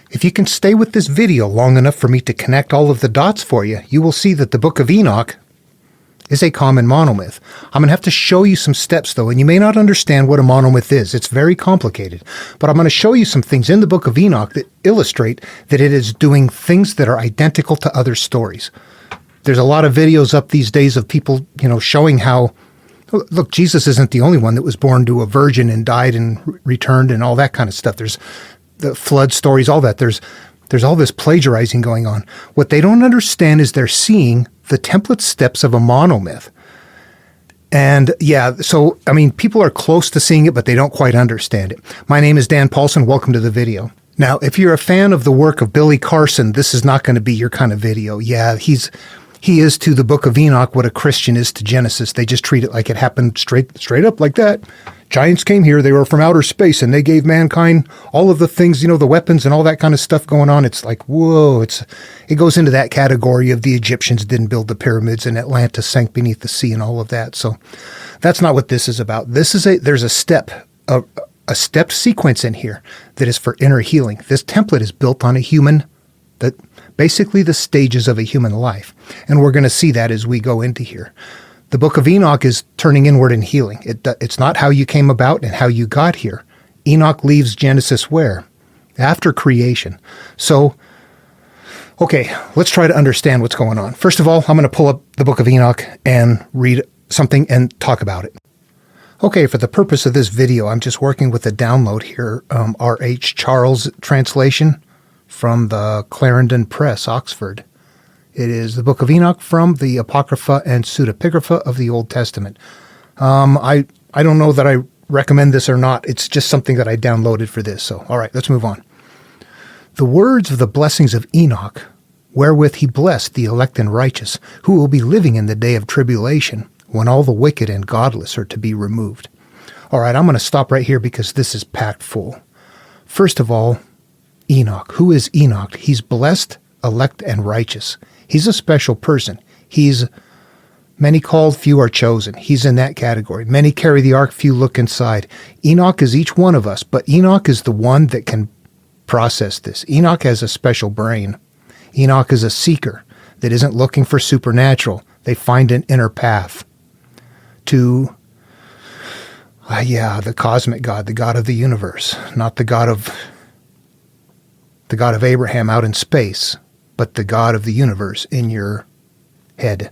If you can stay with this video long enough for me to connect all of the dots for you, you will see that the Book of Enoch is a common monomyth. I'm going to have to show you some steps, though, and you may not understand what a monomyth is. It's very complicated. But I'm going to show you some things in the Book of Enoch that illustrate that it is doing things that are identical to other stories. There's a lot of videos up these days of people, showing how, look, Jesus isn't the only one that was born to a virgin and died and returned and all that kind of stuff. There's the flood stories, all that. There's all this plagiarizing going on. What they don't understand is they're seeing the template steps of a monomyth. And people are close to seeing it, but they don't quite understand it. My name is Dan Paulson. Welcome to the video. Now, if you're a fan of the work of Billy Carson, this is not going to be your kind of video. Yeah, he is to the Book of Enoch what a Christian is to Genesis. They just treat it like it happened straight up like that. Giants came here. They were from outer space, and they gave mankind all of the things, the weapons and all that kind of stuff going on. It's like, whoa, it goes into that category of the Egyptians didn't build the pyramids and Atlantis sank beneath the sea and all of that. So that's not what this is about. There's a step sequence in here that is for inner healing. This template is built on basically the stages of a human life. And we're going to see that as we go into here. The Book of Enoch is turning inward and healing. It's not how you came about and how you got here. Enoch leaves Genesis where? After creation. So, okay, let's try to understand what's going on. First of all, I'm going to pull up the Book of Enoch and read something and talk about it. Okay, for the purpose of this video, I'm just working with a download here, R.H. Charles translation from the Clarendon Press, Oxford. It is the Book of Enoch from the Apocrypha and Pseudepigrapha of the Old Testament. I don't know that I recommend this or not. It's just something that I downloaded for this. So, all right, let's move on. The words of the blessings of Enoch, wherewith he blessed the elect and righteous, who will be living in the day of tribulation, when all the wicked and godless are to be removed. All right, I'm going to stop right here because this is packed full. First of all, Enoch. Who is Enoch? He's blessed, elect, and righteous. He's a special person. He's many called, few are chosen. He's in that category. Many carry the ark, few look inside. Enoch is each one of us, but Enoch is the one that can process this. Enoch has a special brain. Enoch is a seeker that isn't looking for supernatural. They find an inner path to, the cosmic God, the God of the universe, not the God of Abraham out in space, but the God of the universe in your head.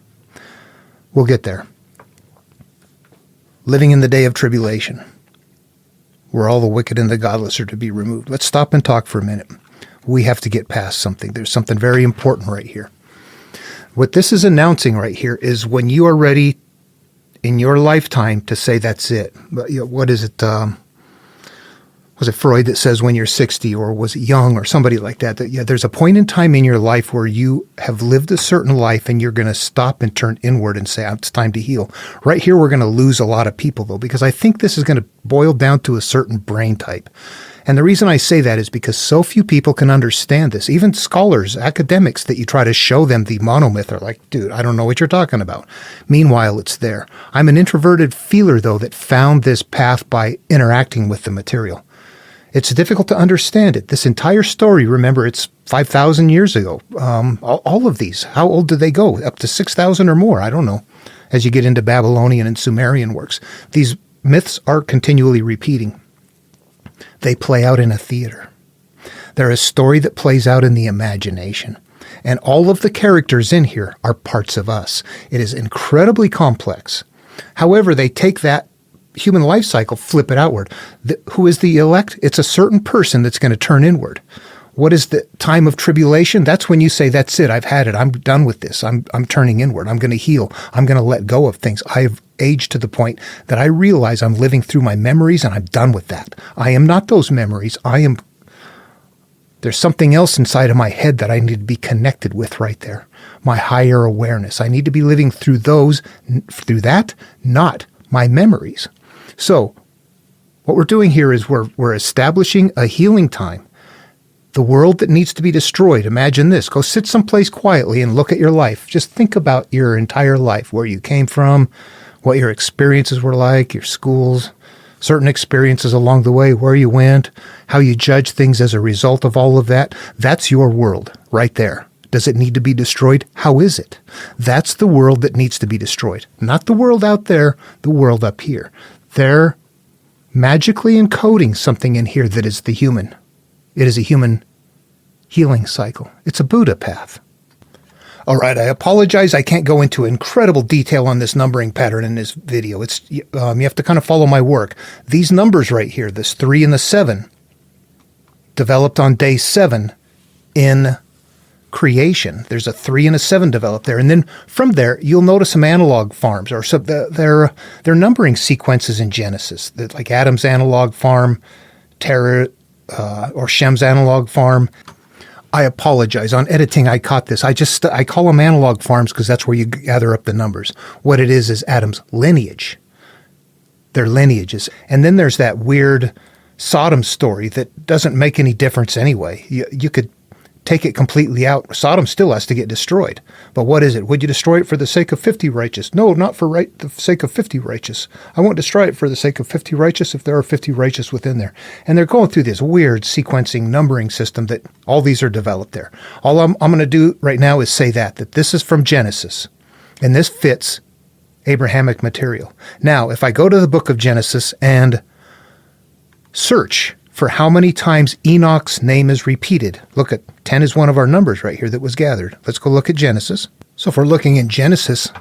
We'll get there. Living in the day of tribulation, where all the wicked and the godless are to be removed. Let's stop and talk for a minute. We have to get past something. There's something very important right here. What this is announcing right here is when you are ready in your lifetime to say that's it. What is it? Was it Freud that says when you're 60, or was it Jung or somebody like that? There's a point in time in your life where you have lived a certain life and you're going to stop and turn inward and say, it's time to heal. Right here, we're going to lose a lot of people, though, because I think this is going to boil down to a certain brain type. And the reason I say that is because so few people can understand this. Even scholars, academics that you try to show them the monomyth are like, dude, I don't know what you're talking about. Meanwhile, it's there. I'm an introverted feeler, though, that found this path by interacting with the material. It's difficult to understand it. This entire story, remember, it's 5,000 years ago. All of these, how old do they go? Up to 6,000 or more, I don't know. As you get into Babylonian and Sumerian works, these myths are continually repeating. They play out in a theater. They're a story that plays out in the imagination. And all of the characters in here are parts of us. It is incredibly complex. However, they take that human life cycle, flip it outward. Who is the elect? It's a certain person that's going to turn inward. What is the time of tribulation? That's when you say, that's it. I've had it. I'm done with this. I'm turning inward. I'm going to heal. I'm going to let go of things. I have aged to the point that I realize I'm living through my memories and I'm done with that. I am not those memories. There's something else inside of my head that I need to be connected with right there. My higher awareness. I need to be living through that, not my memories. So what we're doing here is we're establishing a healing time. The world that needs to be destroyed. Imagine this. Go sit someplace quietly and look at your life. Just think about your entire life, where you came from, what your experiences were like, your schools, certain experiences along the way, where you went, how you judge things as a result of all of that. That's your world right there. Does it need to be destroyed? How is it? That's the world that needs to be destroyed. Not the world out there, the world up here. They're magically encoding something in here that is the human. It is a human healing cycle. It's a Buddha path. All right, I apologize. I can't go into incredible detail on this numbering pattern in this video. You have to kind of follow my work. These numbers right here, this 3 and the 7, developed on day 7 in creation. There's a 3 and a 7 developed there. And then from there, you'll notice some analog farms, or some they're numbering sequences in Genesis, like Adam's analog farm, Terah, or Shem's analog farm. I apologize. On editing, I caught this. I call them analog farms because that's where you gather up the numbers. What it is Adam's lineage. Their lineages. And then there's that weird Sodom story that doesn't make any difference anyway. You could take it completely out. Sodom still has to get destroyed. But what is it? Would you destroy it for the sake of 50 righteous? No, not for the sake of 50 righteous. I won't destroy it for the sake of 50 righteous if there are 50 righteous within there. And they're going through this weird sequencing numbering system that all these are developed there. All I'm going to do right now is say that this is from Genesis. And this fits Abrahamic material. Now, if I go to the book of Genesis and search for how many times Enoch's name is repeated. Look at 10 is one of our numbers right here that was gathered. Let's go look at Genesis. So if we're looking in Genesis,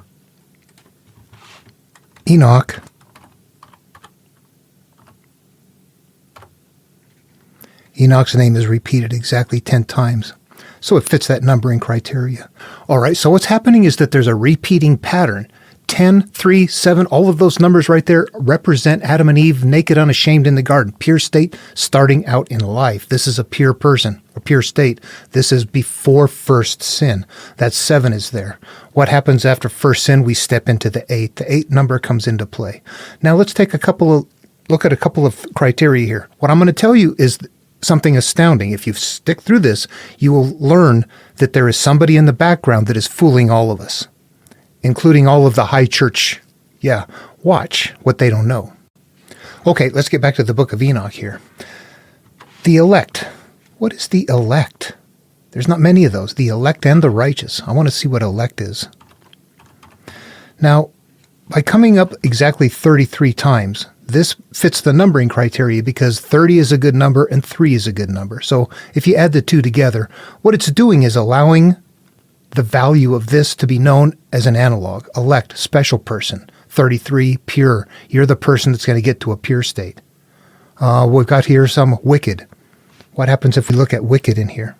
Enoch's name is repeated exactly 10 times. So it fits that numbering criteria. All right, so what's happening is that there's a repeating pattern. 10, 3, 7, all of those numbers right there represent Adam and Eve naked, unashamed in the garden. Pure state, starting out in life. This is a pure person, a pure state. This is before first sin. That 7 is there. What happens after first sin? We step into the 8. The 8 number comes into play. Now let's take look at a couple of criteria here. What I'm going to tell you is something astounding. If you stick through this, you will learn that there is somebody in the background that is fooling all of us, including all of the high church. Yeah, watch what they don't know. Okay, let's get back to the book of Enoch here. The elect. What is the elect? There's not many of those. The elect and the righteous. I want to see what elect is. Now, by coming up exactly 33 times, this fits the numbering criteria because 30 is a good number and 3 is a good number. So if you add the two together, what it's doing is allowing the value of this to be known as an analog. Elect, special person. 33, pure. You're the person that's going to get to a pure state. We've got here some wicked. What happens if we look at wicked in here?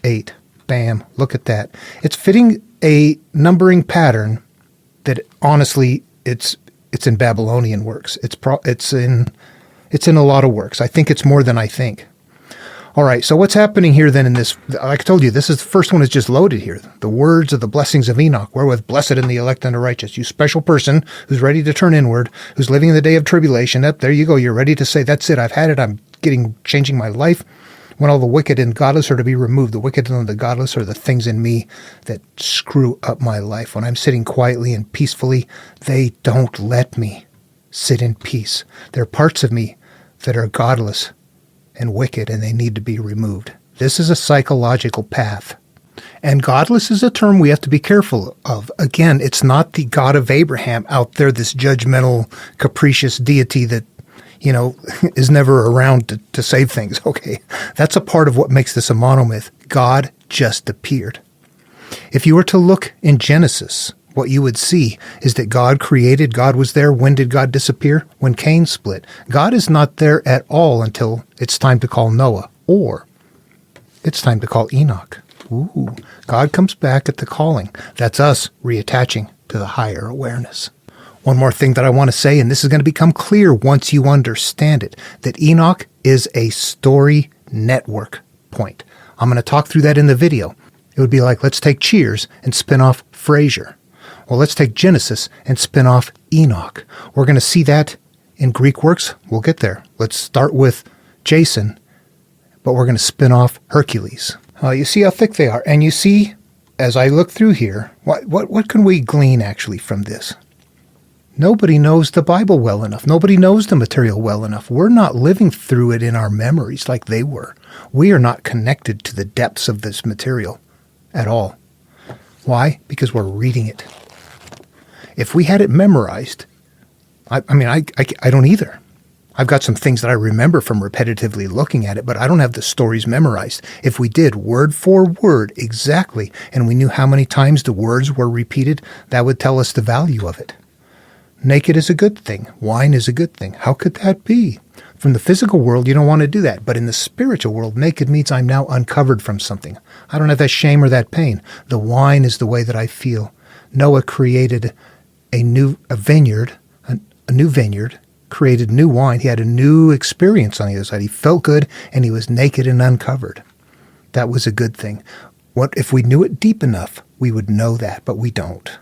8. Bam. Look at that. It's fitting a numbering pattern that honestly, it's in Babylonian works. It's in a lot of works. I think it's more than I think. All right, so what's happening here then in this, like I told you, the first one is just loaded here. The words of the blessings of Enoch, wherewith blessed in the elect and the righteous. You special person who's ready to turn inward, who's living in the day of tribulation. Up there you go. You're ready to say, that's it. I've had it. I'm changing my life. When all the wicked and godless are to be removed. The wicked and the godless are the things in me that screw up my life. When I'm sitting quietly and peacefully, they don't let me sit in peace. There are parts of me that are godless and wicked, and they need to be removed. This is a psychological path. And godless is a term we have to be careful of. Again, it's not the God of Abraham out there, this judgmental, capricious deity that, is never around to save things. Okay, that's a part of what makes this a monomyth. God just appeared. If you were to look in Genesis, what you would see is that God created, God was there. When did God disappear? When Cain split. God is not there at all until it's time to call Noah, or it's time to call Enoch. Ooh, God comes back at the calling. That's us reattaching to the higher awareness. One more thing that I want to say, and this is going to become clear once you understand it, that Enoch is a story network point. I'm going to talk through that in the video. It would be like, let's take Cheers and spin off Frasier. Well, let's take Genesis and spin off Enoch. We're going to see that in Greek works. We'll get there. Let's start with Jason, but we're going to spin off Hercules. You see how thick they are. And you see, as I look through here, what can we glean actually from this? Nobody knows the Bible well enough. Nobody knows the material well enough. We're not living through it in our memories like they were. We are not connected to the depths of this material at all. Why? Because we're reading it. If we had it memorized, I don't either. I've got some things that I remember from repetitively looking at it, but I don't have the stories memorized. If we did word for word exactly, and we knew how many times the words were repeated, that would tell us the value of it. Naked is a good thing. Wine is a good thing. How could that be? From the physical world, you don't want to do that. But in the spiritual world, naked means I'm now uncovered from something. I don't have that shame or that pain. The wine is the way that I feel. Noah created a new vineyard, created new wine. He had a new experience on the other side. He felt good, and he was naked and uncovered. That was a good thing. What if we knew it deep enough, we would know that, but we don't.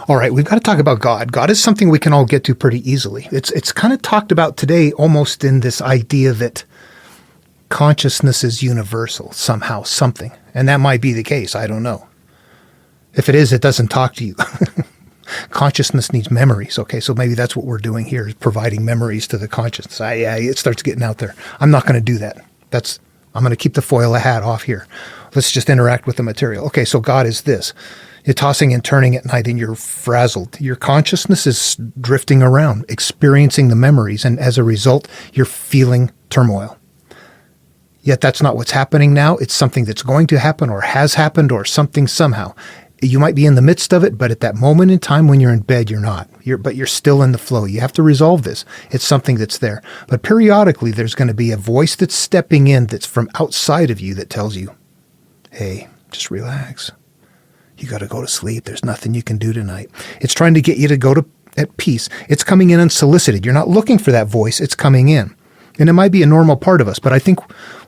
All right, we've got to talk about God. God is something we can all get to pretty easily. It's kind of talked about today almost in this idea that consciousness is universal somehow, something. And that might be the case. I don't know. If it is, it doesn't talk to you. Consciousness needs memories. Okay, so maybe that's what we're doing here, is providing memories to the consciousness. It starts getting out there. I'm not going to do that. I'm going to keep the foil hat off here. Let's just interact with the material. Okay, so God is this. You're tossing and turning at night and you're frazzled. Your consciousness is drifting around, experiencing the memories, and as a result, you're feeling turmoil. Yet that's not what's happening now. It's something that's going to happen or has happened or something somehow. You might be in the midst of it, but at that moment in time when you're in bed, you're not. But you're still in the flow. You have to resolve this. It's something that's there. But periodically, there's going to be a voice that's stepping in that's from outside of you that tells you, hey, just relax. You got to go to sleep. There's nothing you can do tonight. It's trying to get you to go to at peace. It's coming in unsolicited. You're not looking for that voice. It's coming in. And it might be a normal part of us, but I think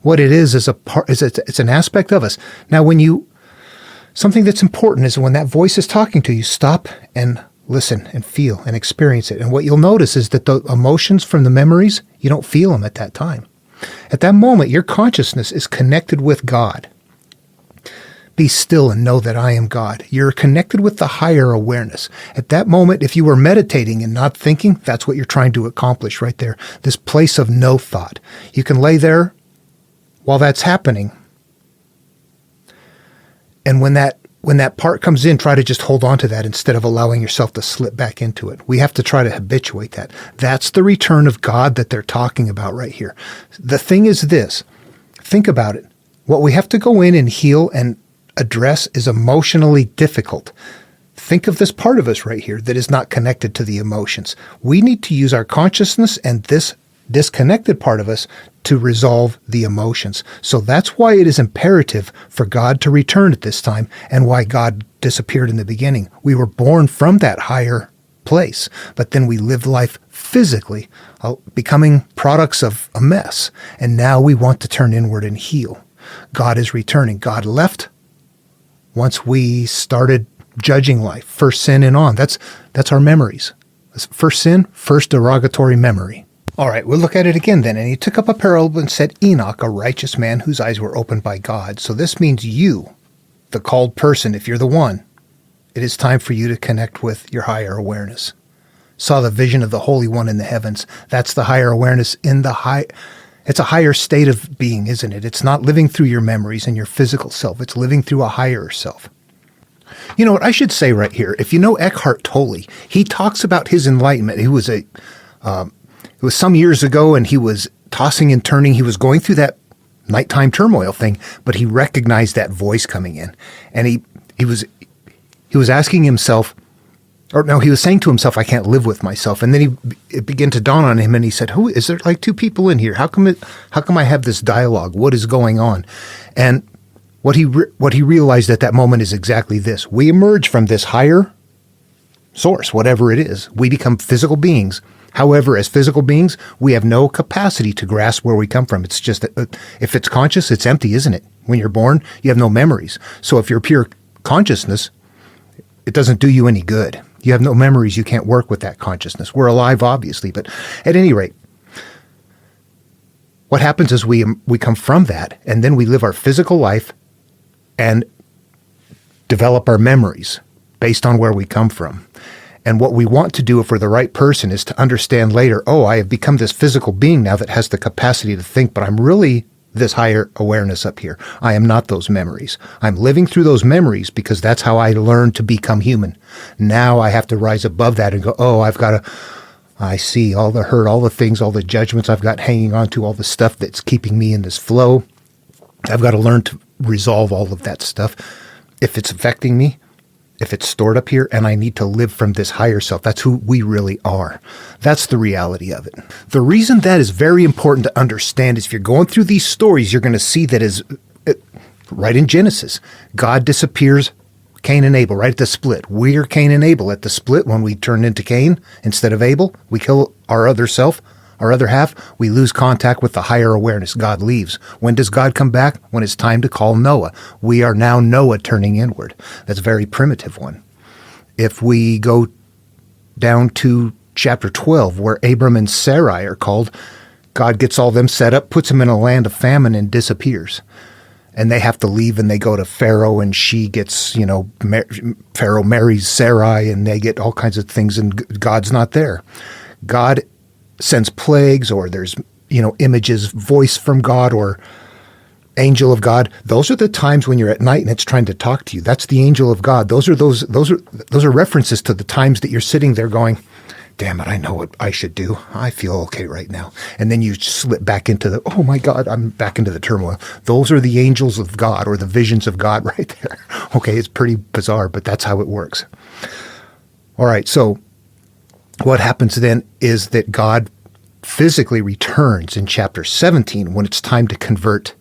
what it is it's an aspect of us. Now, something that's important is when that voice is talking to you, stop and listen and feel and experience it. And what you'll notice is that the emotions from the memories, you don't feel them at that time. At that moment, your consciousness is connected with God. Be still and know that I am God. You're connected with the higher awareness. At that moment, if you were meditating and not thinking, that's what you're trying to accomplish right there. This place of no thought. You can lay there while that's happening. And when that part comes in, try to just hold on to that instead of allowing yourself to slip back into it. We have to try to habituate that. That's the return of God that they're talking about right here. The thing is this. Think about it. What we have to go in and heal and address is emotionally difficult. Think of this part of us right here that is not connected to the emotions. We need to use our consciousness and this disconnected part of us to resolve the emotions. So that's why it is imperative for God to return at this time and why God disappeared in the beginning. We were born from that higher place, but then we lived life physically, becoming products of a mess. And now we want to turn inward and heal. God is returning. God left once we started judging life, first sin and on. That's our memories. First sin, first derogatory memory. All right, we'll look at it again then. And he took up a parable and said, Enoch, a righteous man whose eyes were opened by God. So this means you, the called person, if you're the one, it is time for you to connect with your higher awareness. Saw the vision of the Holy One in the heavens. That's the higher awareness in the high. It's a higher state of being, isn't it? It's not living through your memories and your physical self. It's living through a higher self. You know what I should say right here? If you know Eckhart Tolle, he talks about his enlightenment. It was some years ago, and he was tossing and turning. He was going through that nighttime turmoil thing, but he recognized that voice coming in, and he was asking himself, or no, he was saying to himself, I can't live with myself. And then it began to dawn on him, and he said, who is there, like two people in here? How come I have this dialogue? What is going on? And what he realized at that moment is exactly this. We emerge from this higher source, whatever it is. We become physical beings. However, as physical beings, we have no capacity to grasp where we come from. It's just that if it's conscious, it's empty, isn't it? When you're born, you have no memories. So if you're pure consciousness, it doesn't do you any good. You have no memories. You can't work with that consciousness. We're alive, obviously, but at any rate, what happens is we come from that, and then we live our physical life and develop our memories based on where we come from. And what we want to do if we're the right person is to understand later, oh, I have become this physical being now that has the capacity to think, but I'm really this higher awareness up here. I am not those memories. I'm living through those memories because that's how I learned to become human. Now I have to rise above that and go, oh, I see all the hurt, all the things, all the judgments I've got hanging on to, all the stuff that's keeping me in this flow. I've got to learn to resolve all of that stuff. If it's affecting me, if it's stored up here, and I need to live from this higher self. That's who we really are. That's the reality of it. The reason that is very important to understand is if you're going through these stories, you're going to see that is right in Genesis. God disappears Cain and Abel right at the split. We're Cain and Abel at the split. When we turn into Cain instead of Abel, we kill our other self. Our other half, we lose contact with the higher awareness. God leaves. When does God come back? When it's time to call Noah. We are now Noah turning inward. That's a very primitive one. If we go down to chapter 12, where Abram and Sarai are called, God gets all them set up, puts them in a land of famine, and disappears. And they have to leave, and they go to Pharaoh, and she gets, Pharaoh marries Sarai, and they get all kinds of things, and God's not there. God sends plagues, or there's, images, voice from God, or angel of God. Those are the times when you're at night and it's trying to talk to you. That's the angel of God. Those are references to the times that you're sitting there going, damn it, I know what I should do. I feel okay right now. And then you slip back into oh my God, I'm back into the turmoil. Those are the angels of God, or the visions of God right there. Okay, it's pretty bizarre, but that's how it works. All right, so what happens then is that God physically returns in chapter 17 when it's time to convert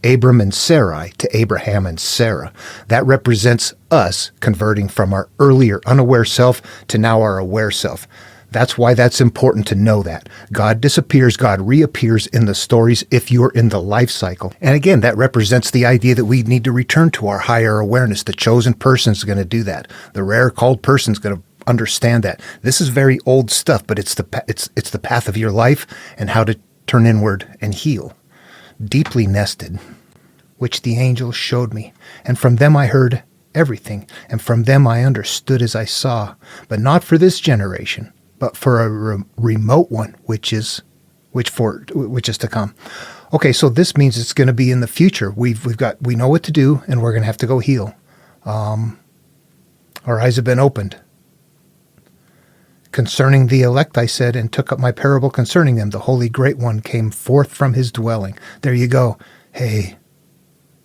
Abram and Sarai to Abraham and Sarah. That represents us converting from our earlier unaware self to now our aware self. That's why that's important to know that. God disappears, God reappears in the stories if you're in the life cycle. And again, that represents the idea that we need to return to our higher awareness. The chosen person is going to do that. The rare called person is going to understand that. This is very old stuff, but it's the path of your life and how to turn inward and heal. Deeply nested, which the angels showed me, and from them I heard everything, and from them I understood as I saw, but not for this generation, but for a remote one, which is to come. Okay, so this means it's going to be in the future. We know what to do, and we're going to have to go heal. Our eyes have been opened. Concerning the elect, I said, and took up my parable concerning them. The Holy Great One came forth from his dwelling. There you go. Hey,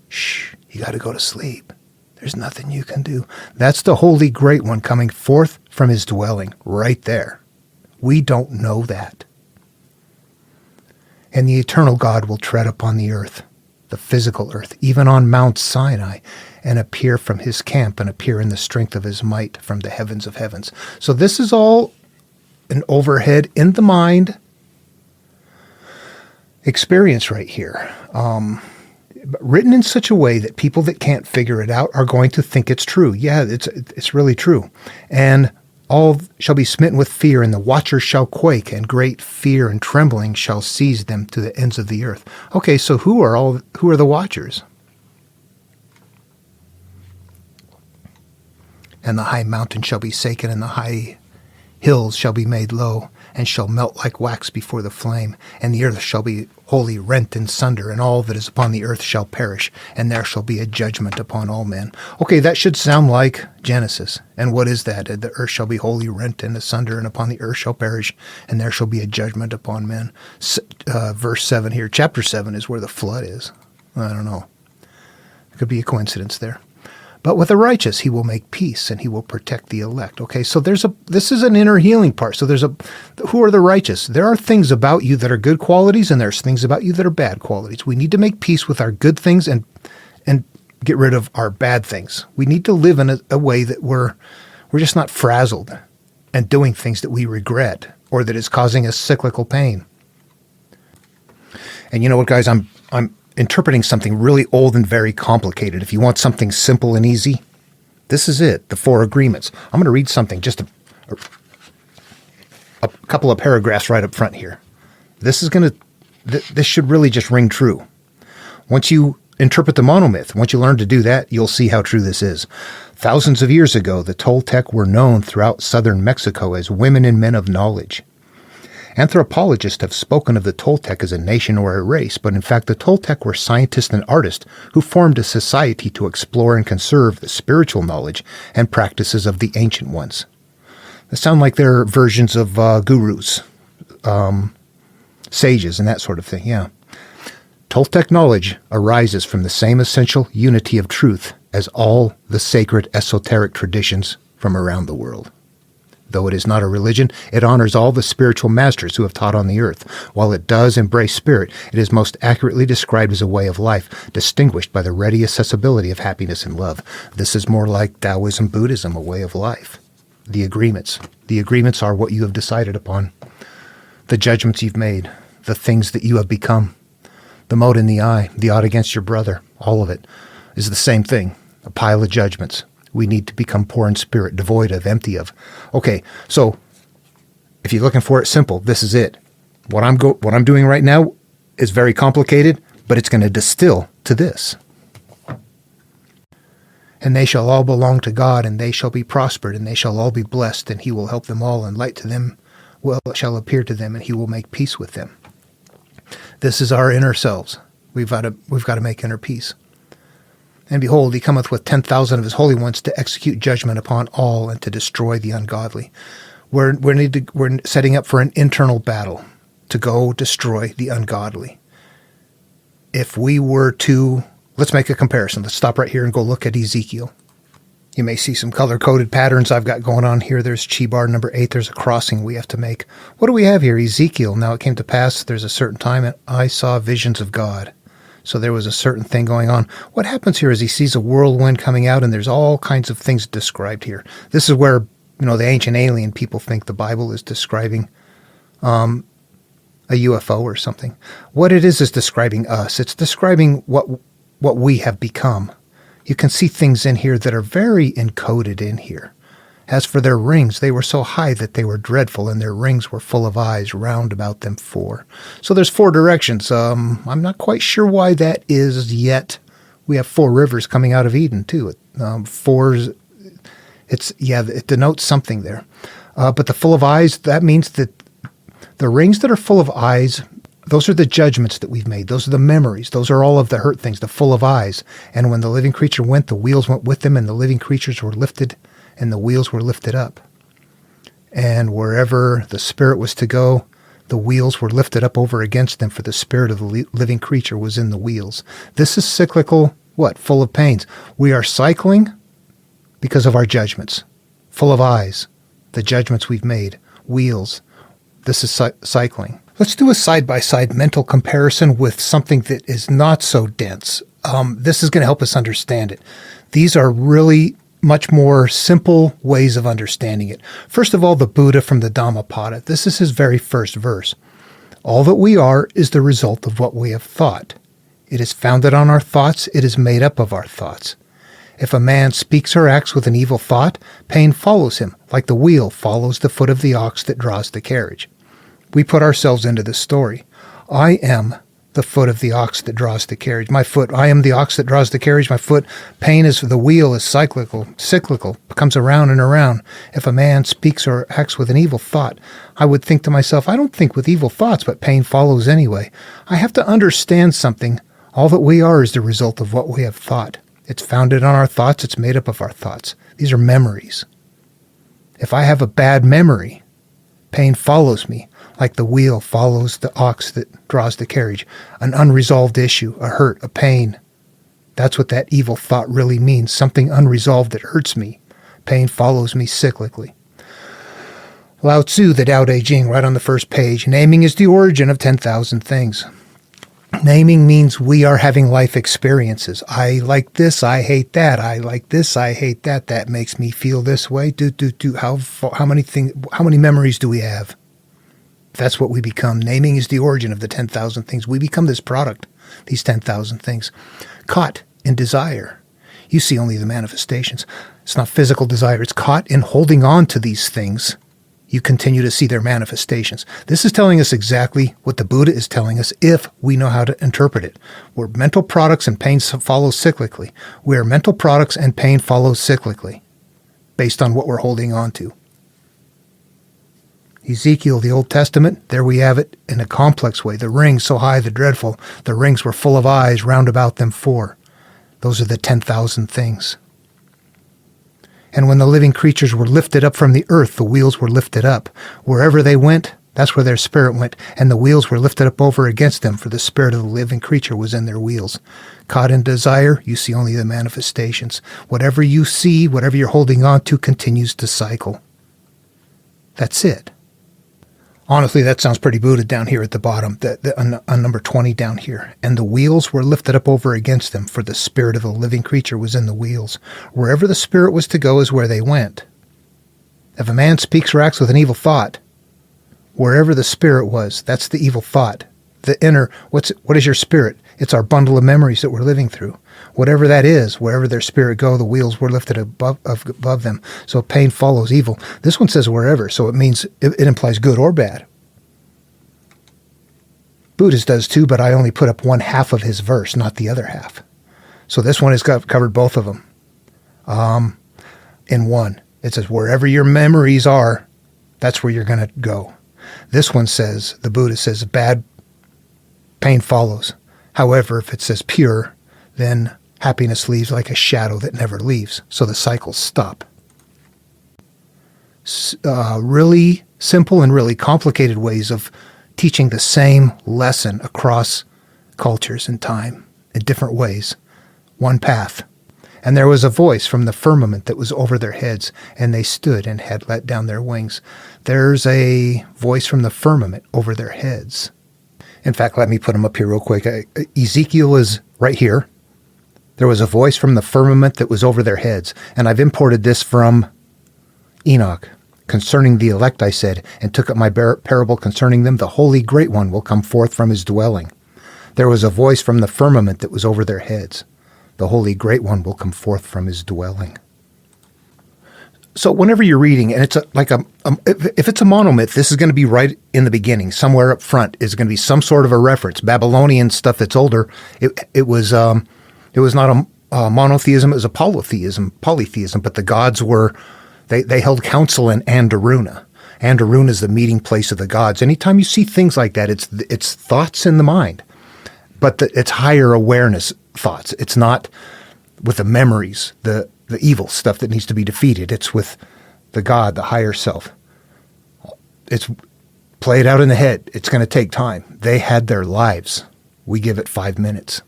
shh, you got to go to sleep. There's nothing you can do. That's the Holy Great One coming forth from his dwelling right there. We don't know that. And the eternal God will tread upon the earth, the physical earth, even on Mount Sinai, and appear from his camp and appear in the strength of his might from the heavens of heavens. So this is all an overhead in the mind experience right here. Written in such a way that people that can't figure it out are going to think it's true. Yeah, it's really true. And all shall be smitten with fear, and the watchers shall quake, and great fear and trembling shall seize them to the ends of the earth. Okay, so who are the watchers? And the high mountain shall be shaken, and the high hills shall be made low, and shall melt like wax before the flame, and the earth shall be wholly rent in sunder, and all that is upon the earth shall perish, and there shall be a judgment upon all men. Okay, that should sound like Genesis. And what is that? The earth shall be wholly rent in asunder, and upon the earth shall perish, and there shall be a judgment upon men. Verse 7 here, chapter 7 is where the flood is. I don't know. It could be a coincidence there. But with the righteous, he will make peace, and he will protect the elect. Okay, so this is an inner healing part. So who are the righteous? There are things about you that are good qualities, and there's things about you that are bad qualities. We need to make peace with our good things and get rid of our bad things. We need to live in a way that we're just not frazzled and doing things that we regret or that is causing us cyclical pain. And you know what, guys? I'm interpreting something really old and very complicated. If you want something simple and easy, this is it, the 4 agreements. I'm going to read something, just a couple of paragraphs right up front here. This should really just ring true. Once you interpret the monomyth. Once you learn to do that, you'll see how true this is. Thousands of years ago, the Toltec were known throughout southern Mexico as women and men of knowledge. Anthropologists have spoken of the Toltec as a nation or a race, but in fact the Toltec were scientists and artists who formed a society to explore and conserve the spiritual knowledge and practices of the ancient ones. They sound like they're versions of gurus, sages, and that sort of thing, yeah. Toltec knowledge arises from the same essential unity of truth as all the sacred esoteric traditions from around the world. Though it is not a religion, it honors all the spiritual masters who have taught on the earth. While it does embrace spirit, it is most accurately described as a way of life, distinguished by the ready accessibility of happiness and love. This is more like Taoism, Buddhism, a way of life. The agreements. The agreements are what you have decided upon. The judgments you've made. The things that you have become. The mote in the eye, the odd against your brother, all of it is the same thing, a pile of judgments. We need to become poor in spirit, devoid of, empty of. Okay, so if you're looking for it simple, this is it. What I'm doing right now is very complicated, but it's going to distill to this. And they shall all belong to God, and they shall be prospered, and they shall all be blessed, and he will help them all, and light to them shall appear to them, and he will make peace with them. This is our inner selves. We've got to make inner peace. And behold, he cometh with 10,000 of his holy ones to execute judgment upon all and to destroy the ungodly. We're setting up for an internal battle to go destroy the ungodly. If we were to, let's make a comparison. Let's stop right here and go look at Ezekiel. You may see some color-coded patterns I've got going on here. There's chi bar number 8. There's a crossing we have to make. What do we have here? Ezekiel. Now it came to pass, there's a certain time, and I saw visions of God. So there was a certain thing going on. What happens here is he sees a whirlwind coming out, and there's all kinds of things described here. This is where, the ancient alien people think the Bible is describing a UFO or something. What it is describing us. It's describing what we have become. You can see things in here that are very encoded in here. As for their rings, they were so high that they were dreadful, and their rings were full of eyes round about them 4. So there's 4 directions. I'm not quite sure why that is yet. We have 4 rivers coming out of Eden, too. It denotes something there. But the full of eyes, that means that the rings that are full of eyes, those are the judgments that we've made. Those are the memories. Those are all of the hurt things, the full of eyes. And when the living creature went, the wheels went with them, and the living creatures were lifted, and the wheels were lifted up. And wherever the spirit was to go, the wheels were lifted up over against them, for the spirit of the living creature was in the wheels. This is cyclical, full of pains. We are cycling because of our judgments. Full of eyes, the judgments we've made. Wheels, this is cycling. Let's do a side-by-side mental comparison with something that is not so dense. This is going to help us understand it. These are really much more simple ways of understanding it. First of all, the Buddha from the Dhammapada. This is his very first verse. All that we are is the result of what we have thought. It is founded on our thoughts. It is made up of our thoughts. If a man speaks or acts with an evil thought, pain follows him, like the wheel follows the foot of the ox that draws the carriage. We put ourselves into this story. I am the foot of the ox that draws the carriage. My foot, I am the ox that draws the carriage. My foot, pain is, the wheel is cyclical, comes around and around. If a man speaks or acts with an evil thought, I would think to myself, I don't think with evil thoughts, but pain follows anyway. I have to understand something. All that we are is the result of what we have thought. It's founded on our thoughts. It's made up of our thoughts. These are memories. If I have a bad memory, pain follows me, like the wheel follows the ox that draws the carriage. An unresolved issue, a hurt, a pain. That's what that evil thought really means. Something unresolved that hurts me. Pain follows me cyclically. Lao Tzu, the Tao Te Ching, right on the first page. Naming is the origin of 10,000 things. Naming means we are having life experiences. I like this, I hate that. I like this, I hate that. That makes me feel this way. How many memories do we have? That's what we become. Naming is the origin of the 10,000 things. We become this product, these 10,000 things. Caught in desire. You see only the manifestations. It's not physical desire. It's caught in holding on to these things you continue to see their manifestations. This is telling us exactly what the Buddha is telling us if we know how to interpret it. We're mental products and pain follows cyclically. We are mental products and pain follows cyclically based on what we're holding on to. Ezekiel, the Old Testament, there we have it in a complex way. The rings so high, the dreadful. The rings were full of eyes, round about them four. Those are the 10,000 things. And when the living creatures were lifted up from the earth, the wheels were lifted up. Wherever they went, that's where their spirit went, and the wheels were lifted up over against them, for the spirit of the living creature was in their wheels. Caught in desire, you see only the manifestations. Whatever you see, whatever you're holding on to, continues to cycle. That's it. Honestly, that sounds pretty Buddha down here at the bottom, on number 20 down here. And the wheels were lifted up over against them, for the spirit of the living creature was in the wheels. Wherever the spirit was to go is where they went. If a man speaks or acts with an evil thought, wherever the spirit was, that's the evil thought. The inner, what is your spirit? It's our bundle of memories that we're living through. Whatever that is, wherever their spirit go, the wheels were lifted above them. So pain follows evil. This one says wherever, so it means it implies good or bad. Buddhist does too, but I only put up one half of his verse, not the other half. So this one has covered both of them in one. It says wherever your memories are, that's where you're going to go. This one says, the Buddha says, bad pain follows. However, if it says pure, then happiness leaves like a shadow that never leaves. So the cycles stop. Really simple and really complicated ways of teaching the same lesson across cultures and time in different ways. One path. And there was a voice from the firmament that was over their heads, and they stood and had let down their wings. There's a voice from the firmament over their heads. In fact, let me put them up here real quick. Ezekiel is right here. There was a voice from the firmament that was over their heads. And I've imported this from Enoch. Concerning the elect, I said, and took up my parable concerning them. The Holy Great One will come forth from his dwelling. There was a voice from the firmament that was over their heads. The Holy Great One will come forth from his dwelling. So whenever you're reading, and it's if it's a monomyth, this is going to be right in the beginning. Somewhere up front is going to be some sort of a reference. Babylonian stuff that's older, it was not a monotheism, it was a polytheism, but the gods were, they held council in Andaruna. Andaruna is the meeting place of the gods. Anytime you see things like that, it's thoughts in the mind, but it's higher awareness thoughts. It's not with the memories, the evil stuff that needs to be defeated. It's with the God, the higher self. It's played out in the head. It's going to take time. They had their lives. We give it 5 minutes.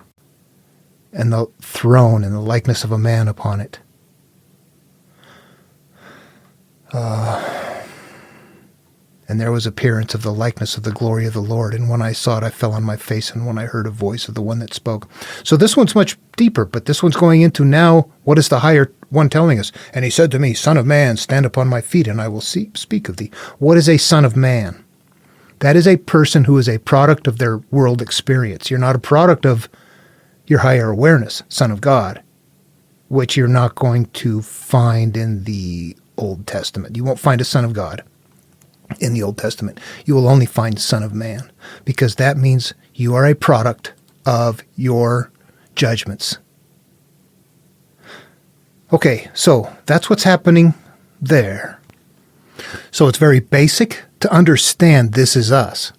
And the throne and the likeness of a man upon it. And there was appearance of the likeness of the glory of the Lord. And when I saw it, I fell on my face. And when I heard a voice of the one that spoke. So this one's much deeper, but this one's going into now, what is the higher one telling us? And he said to me, Son of man, stand upon my feet, and I will speak of thee. What is a son of man? That is a person who is a product of their world experience. You're not a product of your higher awareness, Son of God, which you're not going to find in the Old Testament. You won't find a Son of God in the Old Testament. You will only find Son of Man, because that means you are a product of your judgments. Okay, so that's what's happening there. So it's very basic to understand this is us.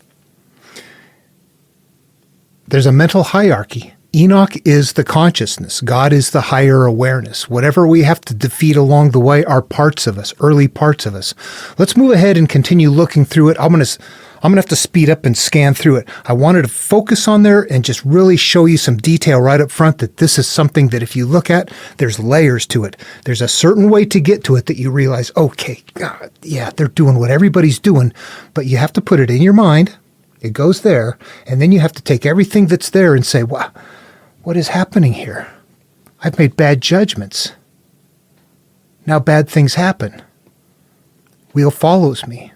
There's a mental hierarchy. Enoch is the consciousness. God is the higher awareness. Whatever we have to defeat along the way are parts of us, early parts of us. Let's move ahead and continue looking through it. I'm going to have to speed up and scan through it. I wanted to focus on there and just really show you some detail right up front that this is something that if you look at, there's layers to it. There's a certain way to get to it that you realize, okay, God, yeah, they're doing what everybody's doing, but you have to put it in your mind. It goes there, and then you have to take everything that's there and say, wow, what is happening here? I've made bad judgments. Now bad things happen. Wheel follows me.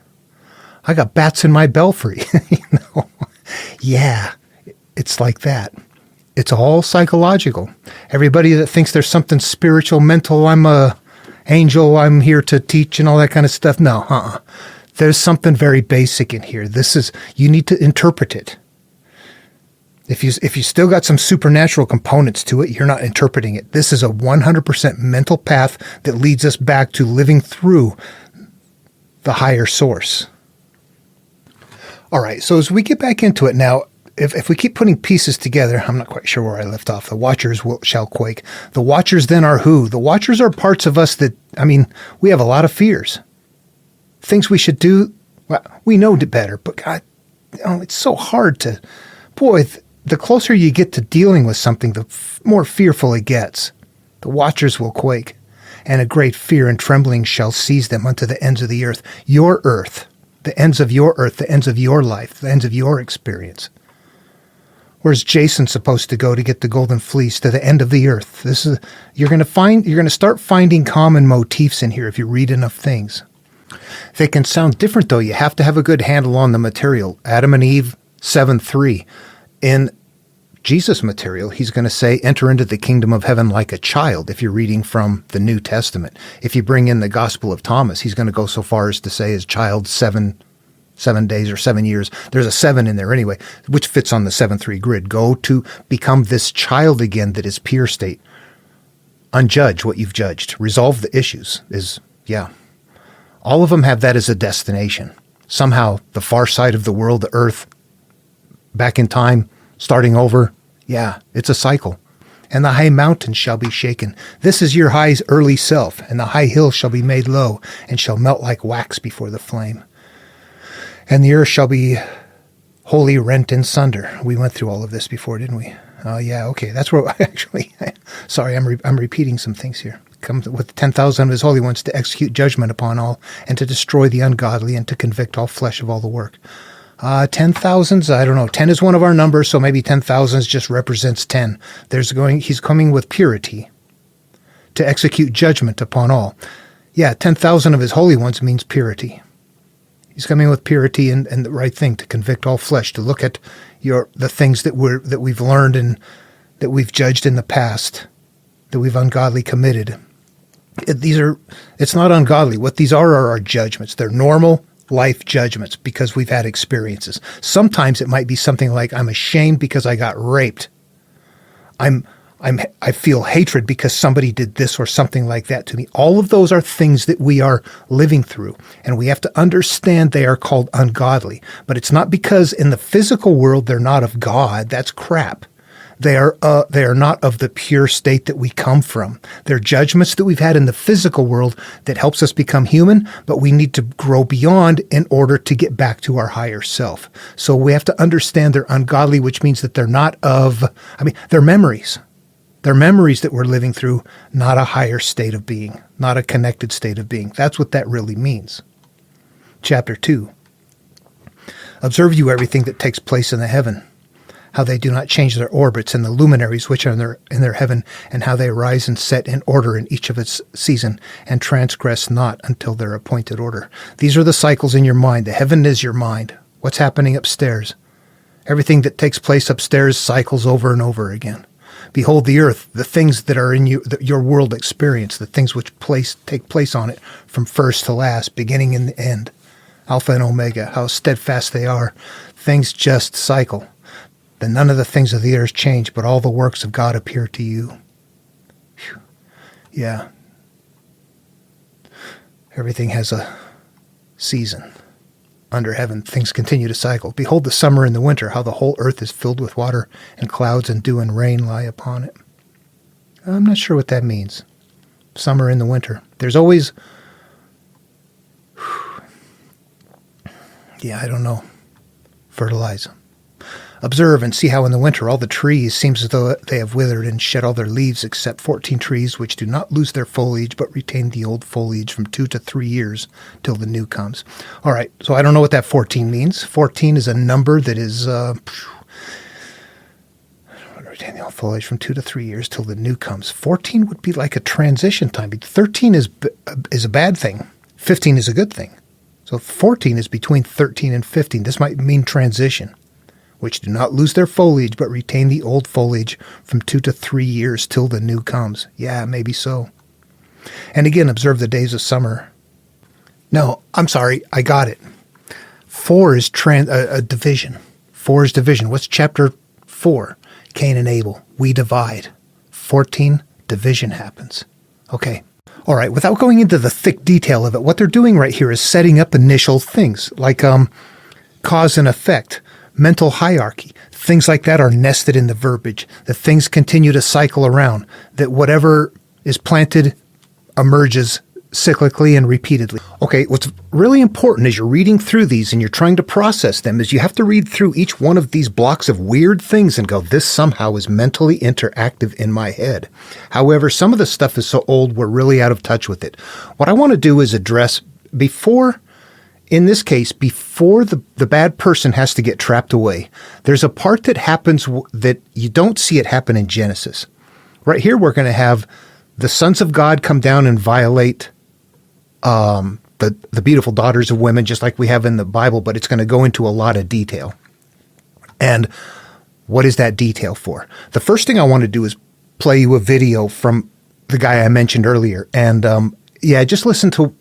I got bats in my belfry. Yeah, it's like that. It's all psychological. Everybody that thinks there's something spiritual, mental, I'm a angel, I'm here to teach and all that kind of stuff. No, There's something very basic in here. You need to interpret it. If you still got some supernatural components to it, you're not interpreting it. This is a 100% mental path that leads us back to living through the higher source. All right, so as we get back into it now, if we keep putting pieces together, I'm not quite sure where I left off. The watchers shall quake. The watchers then are who? The watchers are parts of us that, we have a lot of fears. Things we should do, well, we know better, but God, it's so hard to, the closer you get to dealing with something, the more fearful it gets. The watchers will quake, and a great fear and trembling shall seize them unto the ends of the earth. Your earth, the ends of your earth, the ends of your life, the ends of your experience. Where's Jason supposed to go to get the golden fleece? To the end of the earth. You're going to start finding common motifs in here if you read enough things. They can sound different though. You have to have a good handle on the material. Adam and Eve 7:3. In Jesus' material, he's going to say, enter into the kingdom of heaven like a child, if you're reading from the New Testament. If you bring in the Gospel of Thomas, he's going to go so far as to say his child 7 days or 7 years. There's a 7 in there anyway, which fits on the 7:3 grid. Go to become this child again that is pure state. Unjudge what you've judged. Resolve the issues all of them have that as a destination. Somehow the far side of the world, the earth, back in time, starting over. Yeah, it's a cycle. And the high mountain shall be shaken. This is your high's early self, and the high hill shall be made low, and shall melt like wax before the flame. And the earth shall be wholly rent in sunder. We went through all of this before, didn't we? Oh, yeah, okay. That's where sorry, I'm repeating some things here. Comes with 10,000 of his holy ones to execute judgment upon all, and to destroy the ungodly, and to convict all flesh of all the work. 10,000s, I don't know. 10 is one of our numbers, so maybe 10,000s just represents 10. He's coming with purity to execute judgment upon all. Yeah, 10,000 of his holy ones means purity. He's coming with purity and the right thing, to convict all flesh, to look at the things that we've learned and that we've judged in the past, that we've ungodly committed. It's not ungodly. What these are our judgments. They're normal life judgments because we've had experiences. Sometimes it might be something like, I'm ashamed because I got raped. I feel hatred because somebody did this or something like that to me. All of those are things that we are living through, and we have to understand they are called ungodly. But it's not because in the physical world they're not of God. That's crap. They are not of the pure state that we come from. They're judgments that we've had in the physical world that helps us become human, but we need to grow beyond in order to get back to our higher self. So we have to understand they're ungodly, which means that they're not they're memories. They're memories that we're living through, not a higher state of being, not a connected state of being. That's what that really means. Chapter 2. Observe you everything that takes place in the heaven, how they do not change their orbits, and the luminaries which are in their heaven, and how they rise and set in order in each of its season, and transgress not until their appointed order. These are the cycles in your mind. The heaven is your mind. What's happening upstairs? Everything that takes place upstairs cycles over and over again. Behold the earth, the things that are in your world experience, the things which take place on it from first to last, beginning and the end. Alpha and Omega, how steadfast they are. Things just cycle. Then none of the things of the earth change, but all the works of God appear to you. Whew. Yeah. Everything has a season. Under heaven, things continue to cycle. Behold the summer and the winter, how the whole earth is filled with water, and clouds and dew and rain lie upon it. I'm not sure what that means. Summer and the winter. There's always... I don't know. Fertilize. Observe and see how in the winter all the trees seems as though they have withered and shed all their leaves, except 14 trees which do not lose their foliage, but retain the old foliage from 2 to 3 years till the new comes. All right, so I don't know what that 14 means. 14 is a number that is retain the old foliage from 2 to 3 years till the new comes. 14 would be like a transition time. 13 is a bad thing. 15 is a good thing. So 14 is between 13 and 15. This might mean transition, which do not lose their foliage, but retain the old foliage from 2 to 3 years till the new comes. Yeah, maybe so. And again, observe the days of summer. No, I'm sorry. I got it. 4 is a division. 4 is division. What's chapter 4? Cain and Abel. We divide. 14, division happens. Okay. All right. Without going into the thick detail of it, what they're doing right here is setting up initial things like cause and effect, mental hierarchy. Things like that are nested in the verbiage. That things continue to cycle around. That whatever is planted emerges cyclically and repeatedly. Okay, what's really important as you're reading through these and you're trying to process them is you have to read through each one of these blocks of weird things and go, this somehow is mentally interactive in my head. However, some of the stuff is so old, we're really out of touch with it. What I want to do is address in this case, before the bad person has to get trapped away, there's a part that happens that you don't see it happen in Genesis. Right here, we're going to have the sons of God come down and violate the beautiful daughters of women, just like we have in the Bible, but it's going to go into a lot of detail. And what is that detail for? The first thing I want to do is play you a video from the guy I mentioned earlier. And just listen to.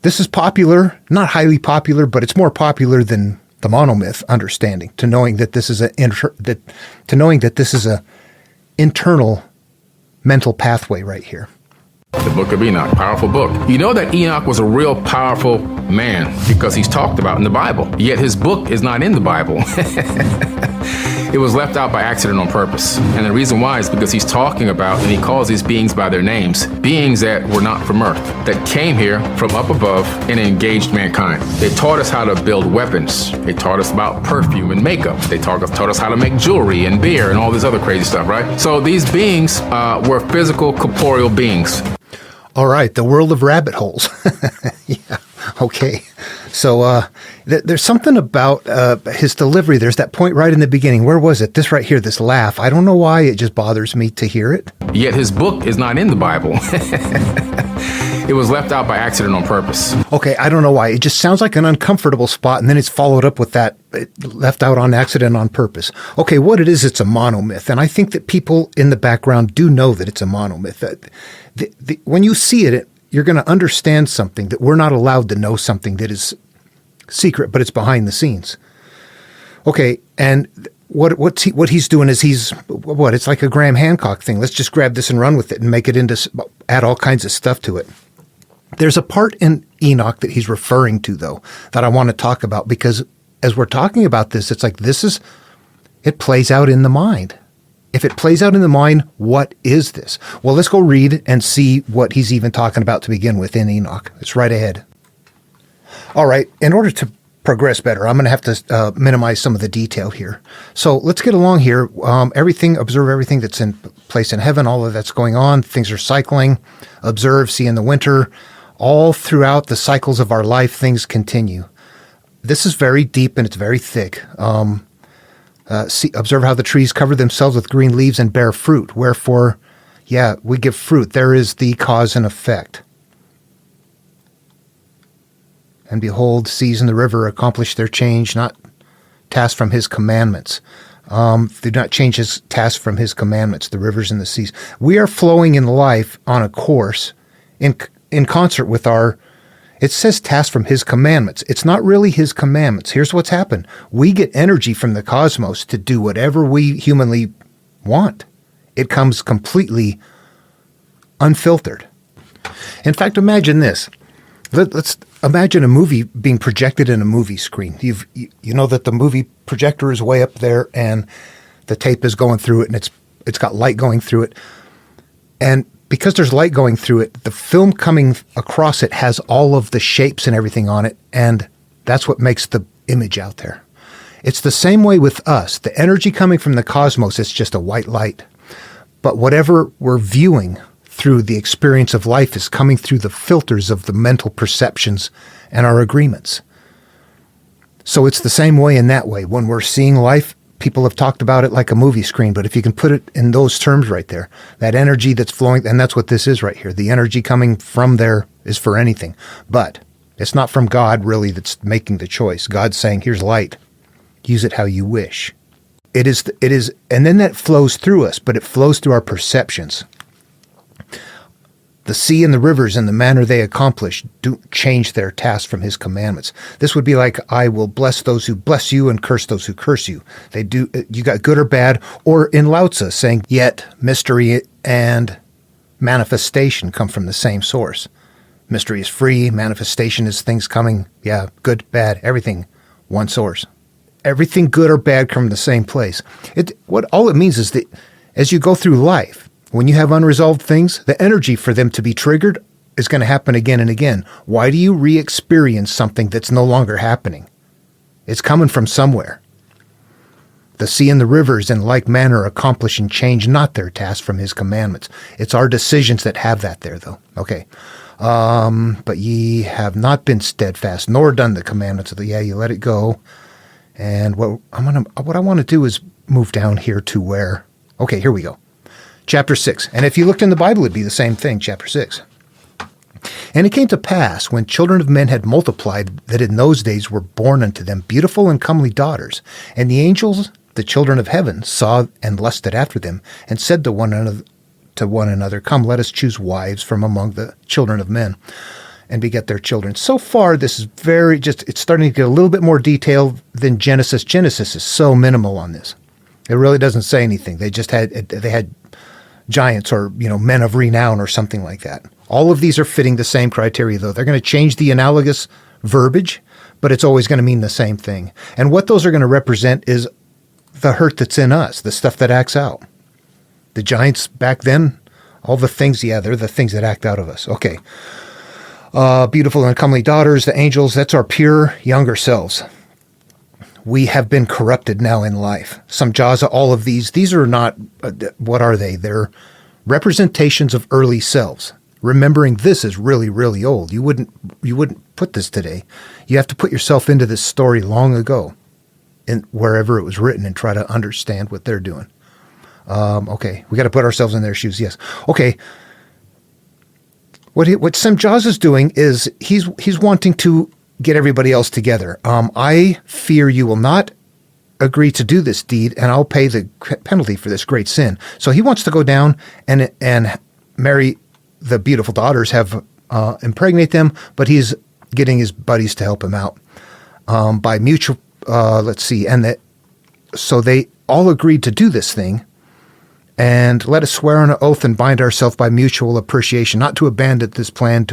This is popular, not highly popular, but it's more popular than the monomyth understanding. To knowing that this is a internal mental pathway right here. The Book of Enoch, powerful book. You know that Enoch was a real powerful man because he's talked about in the Bible, yet his book is not in the Bible. It was left out by accident on purpose. And the reason why is because he's talking about, and he calls these beings by their names, beings that were not from earth, that came here from up above and engaged mankind. They taught us how to build weapons. They taught us about perfume and makeup. They taught us how to make jewelry and beer and all this other crazy stuff, right? So these beings were physical, corporeal beings. All right, the world of rabbit holes. Yeah, okay. So there's something about his delivery. There's that point right in the beginning. Where was it? This right here, this laugh. I don't know why. It just bothers me to hear it. Yet his book is not in the Bible. It was left out by accident on purpose. Okay, I don't know why. It just sounds like an uncomfortable spot, and then it's followed up with that left out on accident on purpose. Okay, what it is, it's a monomyth. And I think that people in the background do know that it's a monomyth. When you see it, you're going to understand something, that we're not allowed to know something that is secret, but it's behind the scenes. Okay, and what he's doing is it's like a Graham Hancock thing. Let's just grab this and run with it and make it add all kinds of stuff to it. There's a part in Enoch that he's referring to, though, that I want to talk about, because as we're talking about this, it's like it plays out in the mind. If it plays out in the mind, what is this? Well, let's go read and see what he's even talking about to begin with in Enoch. It's right ahead. All right, in order to progress better, I'm going to have to minimize some of the detail here. So let's get along here. Observe everything that's in place in heaven, all of that's going on. Things are cycling. Observe, see in the winter. All throughout the cycles of our life, things continue. This is very deep and it's very thick. Observe how the trees cover themselves with green leaves and bear fruit. Wherefore, we give fruit. There is the cause and effect. And behold, seas and the river accomplish their change, not task from his commandments. Do not change his task from his commandments, the rivers and the seas. We are flowing in life on a course in concert with it says task from his commandments. It's not really his commandments. Here's what's happened. We get energy from the cosmos to do whatever we humanly want. It comes completely unfiltered. In fact, imagine this. Let's imagine a movie being projected in a movie screen. You know that the movie projector is way up there and the tape is going through it and it's got light going through it. And because there's light going through it, the film coming across it has all of the shapes and everything on it, and that's what makes the image out there. It's the same way with us. The energy coming from the cosmos is just a white light. But whatever we're viewing through the experience of life is coming through the filters of the mental perceptions and our agreements. So it's the same way in that way. When we're seeing life, people have talked about it like a movie screen, but if you can put it in those terms right there, that energy that's flowing, and that's what this is right here. The energy coming from there is for anything, but it's not from God really that's making the choice. God's saying, here's light. Use it how you wish. It is, and then that flows through us, but it flows through our perceptions. The sea and the rivers and the manner they accomplish do change their task from his commandments. This would be like, I will bless those who bless you and curse those who curse you. They do, you got good or bad, or in Lao Tzu saying, yet mystery and manifestation come from the same source. Mystery is free, manifestation is things coming, good, bad, everything, one source. Everything good or bad come from the same place. All it means is that as you go through life, when you have unresolved things, the energy for them to be triggered is going to happen again and again. Why do you re-experience something that's no longer happening? It's coming from somewhere. The sea and the rivers in like manner accomplish and change not their task from his commandments. It's our decisions that have that there, though. Okay. But ye have not been steadfast, nor done the commandments of you let it go. And what I want to do is move down here to where, okay, here we go. Chapter 6. And if you looked in the Bible, it'd be the same thing, chapter 6. And it came to pass, when children of men had multiplied, that in those days were born unto them beautiful and comely daughters. And the angels, the children of heaven, saw and lusted after them, and said to one another, come, let us choose wives from among the children of men, and beget their children. So far, this is it's starting to get a little bit more detailed than Genesis. Genesis is so minimal on this. It really doesn't say anything. They had giants or, men of renown or something like that. All of these are fitting the same criteria, though. They're going to change the analogous verbiage, but it's always going to mean the same thing. And what those are going to represent is the hurt that's in us, the stuff that acts out. The giants back then, all the things, they're the things that act out of us. Okay. Beautiful and comely daughters, the angels, that's our pure younger selves. We have been corrupted now in life. Samjaza, all of these are not, what are they? They're representations of early selves. Remembering this is really, really old. You wouldn't put this today. You have to put yourself into this story long ago, in wherever it was written, and try to understand what they're doing. Okay, we got to put ourselves in their shoes. Yes. Okay. What Samjaza is doing is he's wanting to get everybody else together. I fear you will not agree to do this deed, and I'll pay the penalty for this great sin. So he wants to go down and marry the beautiful daughters, impregnate them, but he's getting his buddies to help him out by mutual. So they all agreed to do this thing. And let us swear on an oath and bind ourselves by mutual appreciation, not to abandon this plan,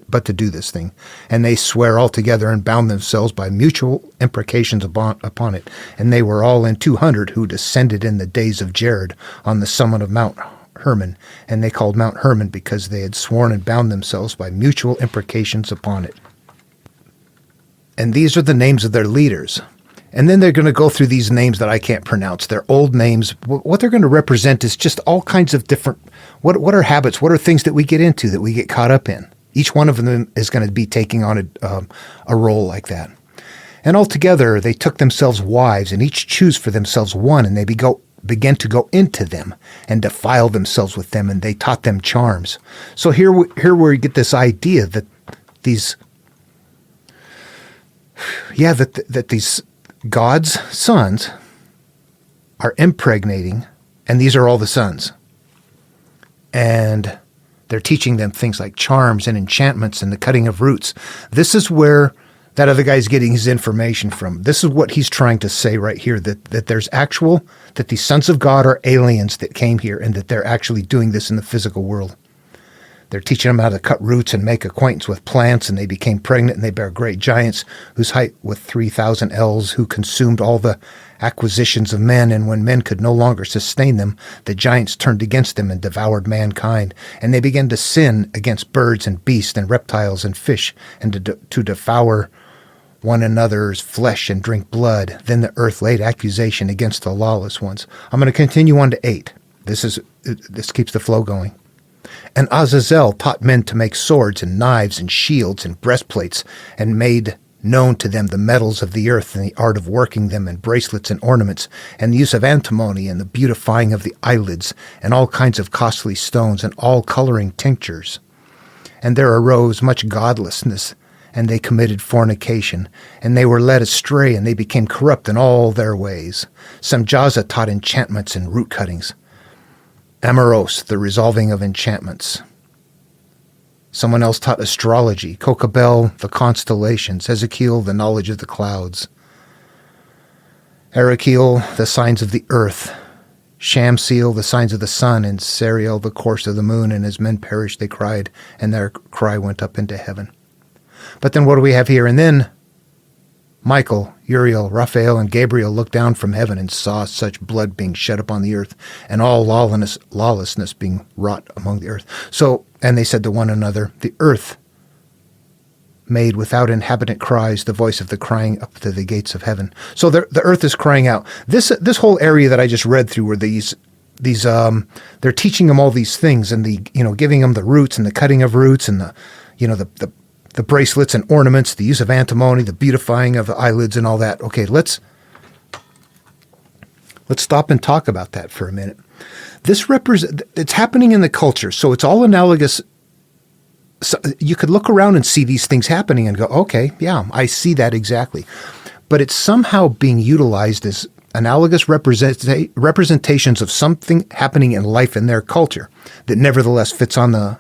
but to do this thing. And they swear all together and bound themselves by mutual imprecations upon it. And they were all in 200 who descended in the days of Jared on the summit of Mount Hermon. And they called Mount Hermon because they had sworn and bound themselves by mutual imprecations upon it. And these are the names of their leaders. And then they're going to go through these names that I can't pronounce. They're old names. What they're going to represent is just all kinds of different, what are habits? What are things that we get into, that we get caught up in? Each one of them is going to be taking on a role like that. And altogether, they took themselves wives, and each choose for themselves one, and they began to go into them and defile themselves with them, and they taught them charms. So here we get this idea that these God's sons are impregnating, and these are all the sons. And they're teaching them things like charms and enchantments and the cutting of roots. This is where that other guy's getting his information from. This is what he's trying to say right here, that that these sons of God are aliens that came here, and that they're actually doing this in the physical world. They're teaching them how to cut roots and make acquaintance with plants, and they became pregnant, and they bare great giants, whose height was 3,000 ells, who consumed all the acquisitions of men. And when men could no longer sustain them, the giants turned against them and devoured mankind. And they began to sin against birds and beasts and reptiles and fish, and to devour one another's flesh and drink blood. Then the earth laid accusation against the lawless ones. I'm going to continue on to 8. This keeps the flow going. And Azazel taught men to make swords and knives and shields and breastplates, and made known to them the metals of the earth, and the art of working them, and bracelets and ornaments, and the use of antimony, and the beautifying of the eyelids, and all kinds of costly stones, and all coloring tinctures. And there arose much godlessness, and they committed fornication, and they were led astray, and they became corrupt in all their ways. Samjaza taught enchantments and root cuttings. Amoros, the resolving of enchantments. Someone else taught astrology. Kokabel, the constellations. Ezekiel, the knowledge of the clouds. Erakiel, the signs of the earth. Shamsiel, the signs of the sun. And Sariel, the course of the moon. And as men perished, they cried, and their cry went up into heaven. But then what do we have here? And then Michael, Uriel, Raphael, and Gabriel looked down from heaven and saw such blood being shed upon the earth, and all lawlessness being wrought among the earth. So, and they said to one another, the earth made without inhabitant cries, the voice of the crying up to the gates of heaven. So the earth is crying out. This whole area that I just read through were these they're teaching them all these things, and giving them the roots and the cutting of roots, and the bracelets and ornaments, the use of antimony, the beautifying of the eyelids and all that. Okay, let's stop and talk about that for a minute. It's happening in the culture, so it's all analogous. So you could look around and see these things happening and go, okay, yeah, I see that exactly. But it's somehow being utilized as analogous representations of something happening in life in their culture that nevertheless fits on the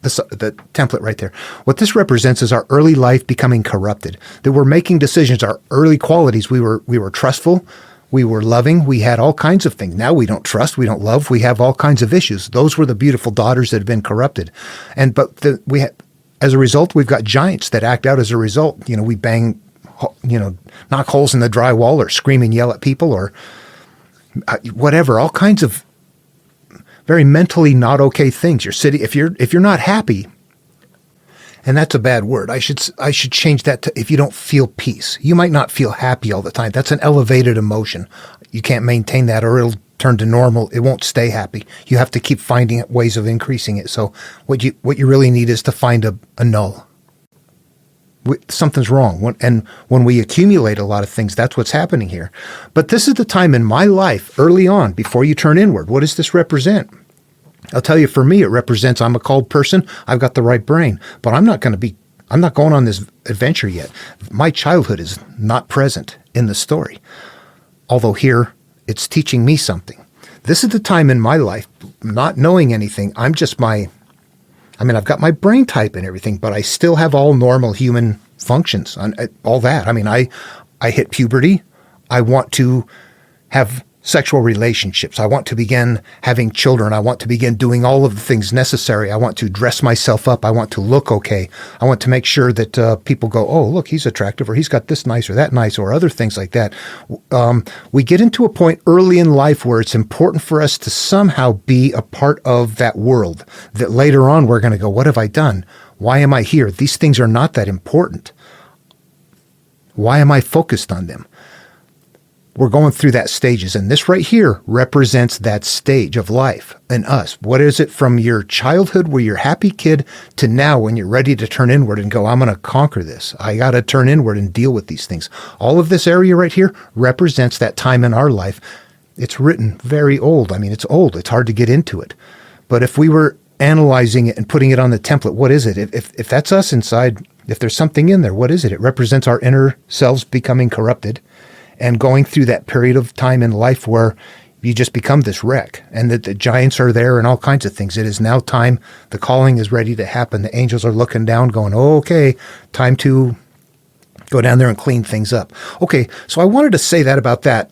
template right there. What this represents is our early life becoming corrupted, that we're making decisions, our early qualities. We were trustful, we were loving, we had all kinds of things. Now we don't trust, we don't love, we have all kinds of issues. Those were the beautiful daughters that have been corrupted. As a result, we've got giants that act out as a result. We bang, knock holes in the drywall, or scream and yell at people, or whatever, all kinds of very mentally not okay things. If you're not happy, and that's a bad word. I should change that to if you don't feel peace. You might not feel happy all the time. That's an elevated emotion. You can't maintain that, or it'll turn to normal. It won't stay happy. You have to keep finding ways of increasing it. So what you really need is to find a null. Something's wrong. And when we accumulate a lot of things, that's what's happening here. But this is the time in my life, early on, before you turn inward. What does this represent? I'll tell you, for me, it represents I'm a called person. I've got the right brain, but I'm not going on this adventure yet. My childhood is not present in the story. Although here, it's teaching me something. This is the time in my life, not knowing anything. I've got my brain type and everything, but I still have all normal human functions, all that. I hit puberty. I want to have sexual relationships. I want to begin having children. I want to begin doing all of the things necessary. I want to dress myself up. I want to look okay. I want to make sure that people go, oh, look, he's attractive, or he's got this nice or that nice, or other things like that. We get into a point early in life where it's important for us to somehow be a part of that world, that later on we're going to go, what have I done? Why am I here? These things are not that important. Why am I focused on them? We're going through that stages, and this right here represents that stage of life in us. What is it from your childhood where you're a happy kid to now when you're ready to turn inward and go, I'm going to conquer this. I got to turn inward and deal with these things. All of this area right here represents that time in our life. It's written very old. It's old. It's hard to get into it. But if we were analyzing it and putting it on the template, what is it? If that's us inside, if there's something in there, what is it? It represents our inner selves becoming corrupted and going through that period of time in life where you just become this wreck, and that the giants are there and all kinds of things. It is now time. The calling is ready to happen. The angels are looking down going, oh, okay, time to go down there and clean things up. Okay, so I wanted to say that about that.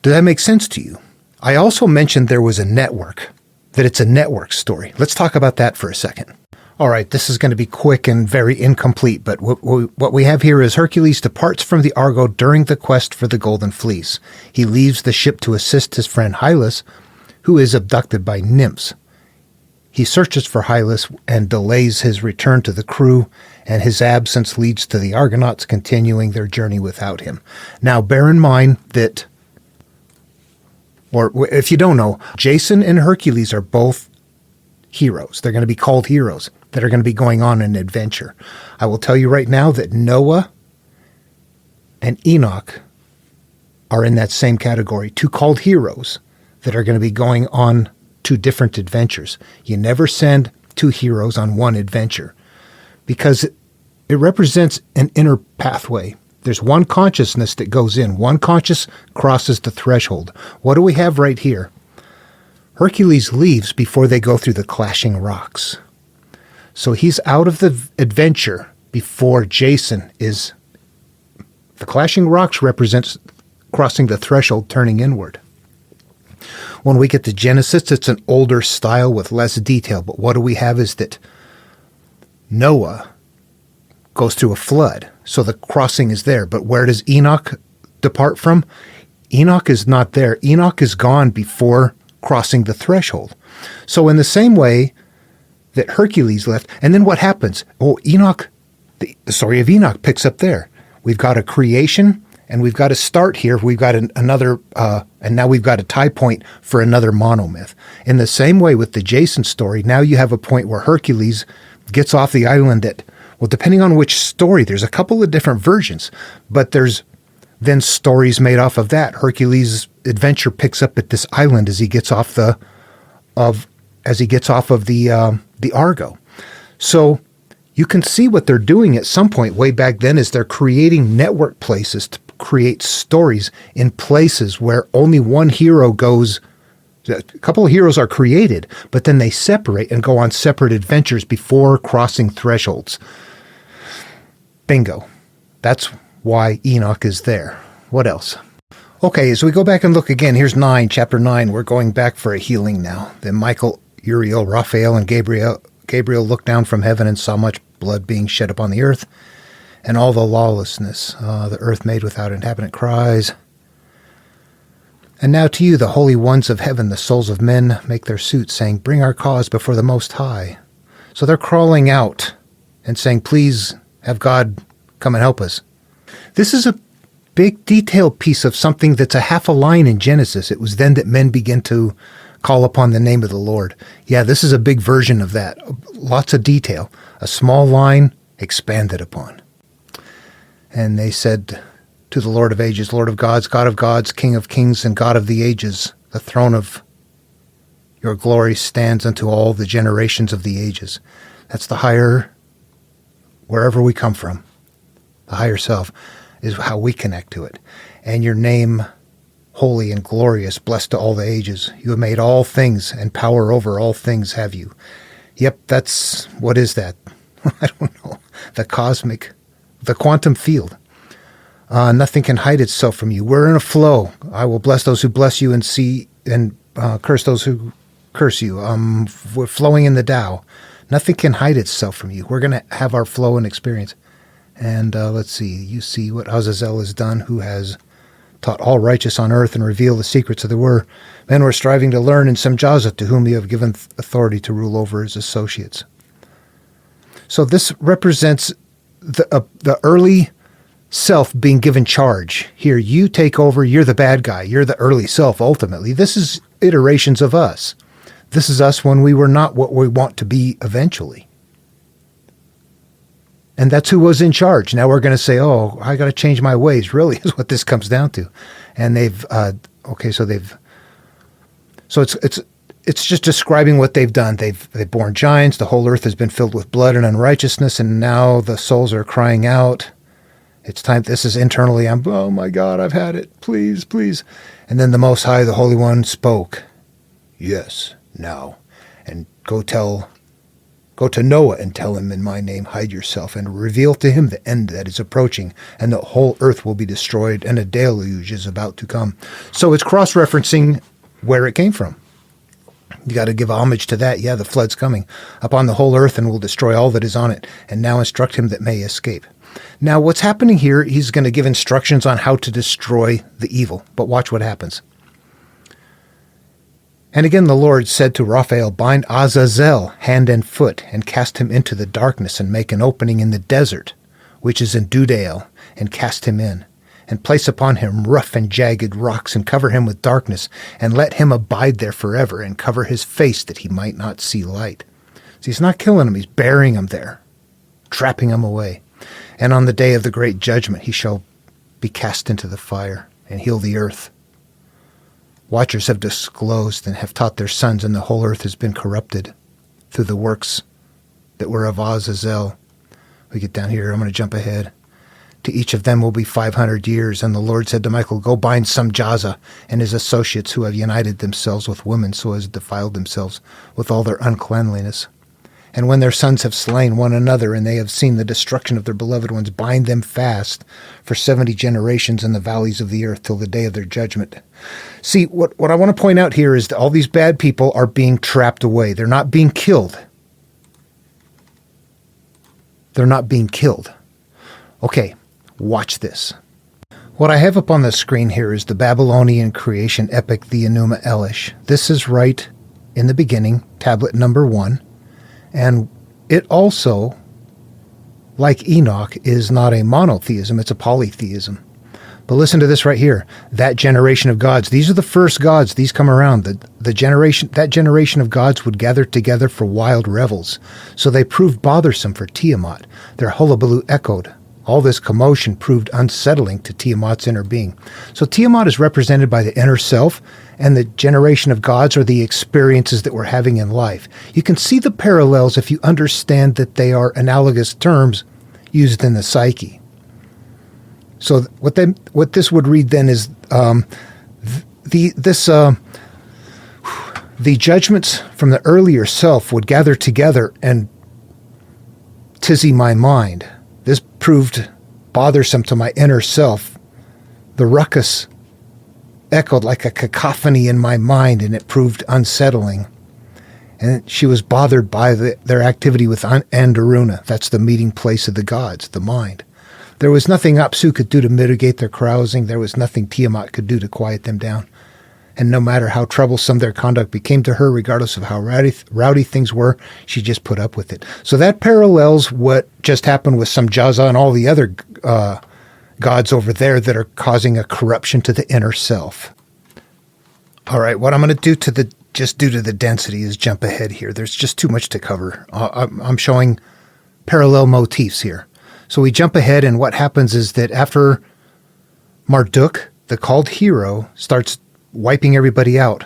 Did that make sense to you? I also mentioned there was a network, that it's a network story. Let's talk about that for a second. All right, this is going to be quick and very incomplete, but what we have here is Hercules departs from the Argo during the quest for the Golden Fleece. He leaves the ship to assist his friend Hylas, who is abducted by nymphs. He searches for Hylas and delays his return to the crew, and his absence leads to the Argonauts continuing their journey without him. Now, bear in mind that, or if you don't know, Jason and Hercules are both heroes. They're going to be called heroes that are going to be going on an adventure. I will tell you right now that Noah and Enoch are in that same category, two called heroes that are going to be going on two different adventures. You never send two heroes on one adventure because it represents an inner pathway. There's one consciousness that goes in. One conscious crosses the threshold. What do we have right here? Hercules leaves before they go through the clashing rocks. So he's out of the adventure before Jason is. The clashing rocks represents crossing the threshold, turning inward. When we get to Genesis, it's an older style with less detail. But what do we have is that Noah goes through a flood. So the crossing is there. But where does Enoch depart from? Enoch is not there. Enoch is gone before crossing the threshold. So in the same way that Hercules left, and then what happens? Oh, Enoch, the story of Enoch picks up there. We've got a creation, and we've got a start here. We've got another, and now we've got a tie point for another monomyth. In the same way with the Jason story, now you have a point where Hercules gets off the island at, well, depending on which story, there's a couple of different versions, but there's then stories made off of that. Hercules' adventure picks up at this island as he gets off the Argo. So you can see what they're doing at some point way back then is they're creating network places to create stories in places where only one hero goes. A couple of heroes are created, but then they separate and go on separate adventures before crossing thresholds. Bingo. That's why Enoch is there. What else? Okay, as we go back and look again, here's chapter 9. We're going back for a healing now. Then Michael, Uriel, Raphael, and Gabriel looked down from heaven and saw much blood being shed upon the earth, and all the lawlessness. The earth made without inhabitant cries. And now to you, the holy ones of heaven, the souls of men, make their suit, saying, bring our cause before the Most High. So they're crawling out and saying, please have God come and help us. This is a big detailed piece of something that's a half a line in Genesis. It was then that men began to call upon the name of the Lord. Yeah, this is a big version of that. Lots of detail. A small line expanded upon. And they said to the Lord of ages, Lord of gods, King of kings, and God of the ages, the throne of your glory stands unto all the generations of the ages. That's the higher, wherever we come from. The higher self is how we connect to it. And your name, holy and glorious, blessed to all the ages. You have made all things, and power over all things have you. Yep, what is that? I don't know. The quantum field. Nothing can hide itself from you. We're in a flow. I will bless those who bless you and curse those who curse you. We're flowing in the Tao. Nothing can hide itself from you. We're going to have our flow and experience. And let's see. You see what Azazel has done, who has taught all righteous on earth and revealed the secrets of the word. Men were striving to learn in Semjaza, to whom you have given authority to rule over his associates. So this represents the early self being given charge. Here, you take over. You're the bad guy. You're the early self, ultimately. This is iterations of us. This is us when we were not what we want to be eventually. And that's who was in charge. Now we're going to say, oh, I got to change my ways, really, is what this comes down to. And so it's just describing what they've done. They've borne giants. The whole earth has been filled with blood and unrighteousness. And now the souls are crying out. It's time. This is internally. Oh my God, I've had it. Please, please. And then the Most High, the Holy One, spoke. Yes, now. And go to Noah and tell him in my name, hide yourself, and reveal to him the end that is approaching, and the whole earth will be destroyed, and a deluge is about to come. So it's cross-referencing where it came from. You got to give homage to that. Yeah, the flood's coming upon the whole earth and will destroy all that is on it, and now instruct him that may escape. Now, what's happening here, he's going to give instructions on how to destroy the evil, but watch what happens. And again the Lord said to Raphael, bind Azazel hand and foot, and cast him into the darkness, and make an opening in the desert, which is in Dudael, and cast him in, and place upon him rough and jagged rocks, and cover him with darkness, and let him abide there forever, and cover his face that he might not see light. So he's not killing him, he's burying him there, trapping him away. And on the day of the great judgment he shall be cast into the fire, and heal the earth. Watchers have disclosed and have taught their sons, and the whole earth has been corrupted through the works that were of Azazel. We get down here, I'm going to jump ahead. To each of them will be 500 years. And the Lord said to Michael, go bind Samjaza and his associates who have united themselves with women so as defiled themselves with all their uncleanliness. And when their sons have slain one another and they have seen the destruction of their beloved ones, bind them fast for 70 generations in the valleys of the earth till the day of their judgment. See, what I want to point out here is that all these bad people are being trapped away. They're not being killed. They're not being killed. Okay, watch this. What I have up on the screen here is the Babylonian creation epic, the Enuma Elish. This is right in the beginning, tablet number 1. And it also, like Enoch, is not a monotheism, it's a polytheism. But listen to this right here. That generation of gods, these are the first gods, these come around. That generation of gods would gather together for wild revels. So they proved bothersome for Tiamat. Their hullabaloo echoed. All this commotion proved unsettling to Tiamat's inner being. So Tiamat is represented by the inner self, and the generation of gods are the experiences that we're having in life. You can see the parallels if you understand that they are analogous terms used in the psyche. So what this would read then is the judgments from the earlier self would gather together and tizzy my mind. This proved bothersome to my inner self. The ruckus echoed like a cacophony in my mind, and it proved unsettling. And she was bothered by their activity with Andaruna. That's the meeting place of the gods, the mind. There was nothing Apsu could do to mitigate their carousing. There was nothing Tiamat could do to quiet them down. And no matter how troublesome their conduct became to her, regardless of how rowdy things were, she just put up with it. So that parallels what just happened with Samjaza and all the other gods over there that are causing a corruption to the inner self. All right, what I'm going to do just due to the density is jump ahead here. There's just too much to cover. I'm showing parallel motifs here. So we jump ahead, and what happens is that after Marduk, the called hero, starts wiping everybody out.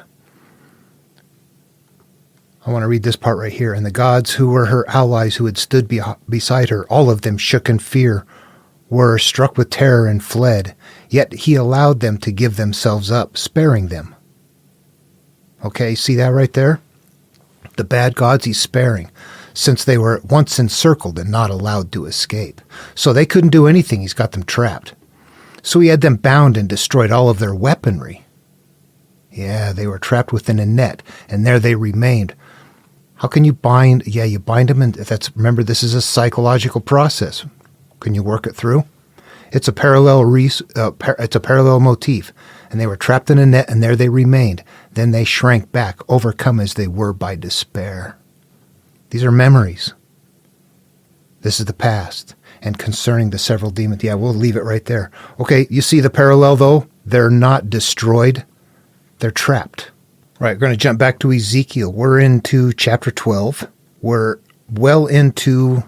I want to read this part right here. And the gods who were her allies who had stood beside her, all of them shook in fear, were struck with terror and fled. Yet he allowed them to give themselves up, sparing them. Okay, see that right there? The bad gods he's sparing, since they were once encircled and not allowed to escape. So they couldn't do anything. He's got them trapped. So he had them bound and destroyed all of their weaponry. Yeah, they were trapped within a net, and there they remained. How can you bind? Yeah, you bind them, and remember, this is a psychological process. Can you work it through? It's a parallel motif, and they were trapped in a net, and there they remained. Then they shrank back, overcome as they were by despair. These are memories. This is the past. And concerning the several demons, yeah, we'll leave it right there. Okay, you see the parallel, though? They're not destroyed. They're trapped. Right, we're going to jump back to Ezekiel. We're into chapter 12. We're well into...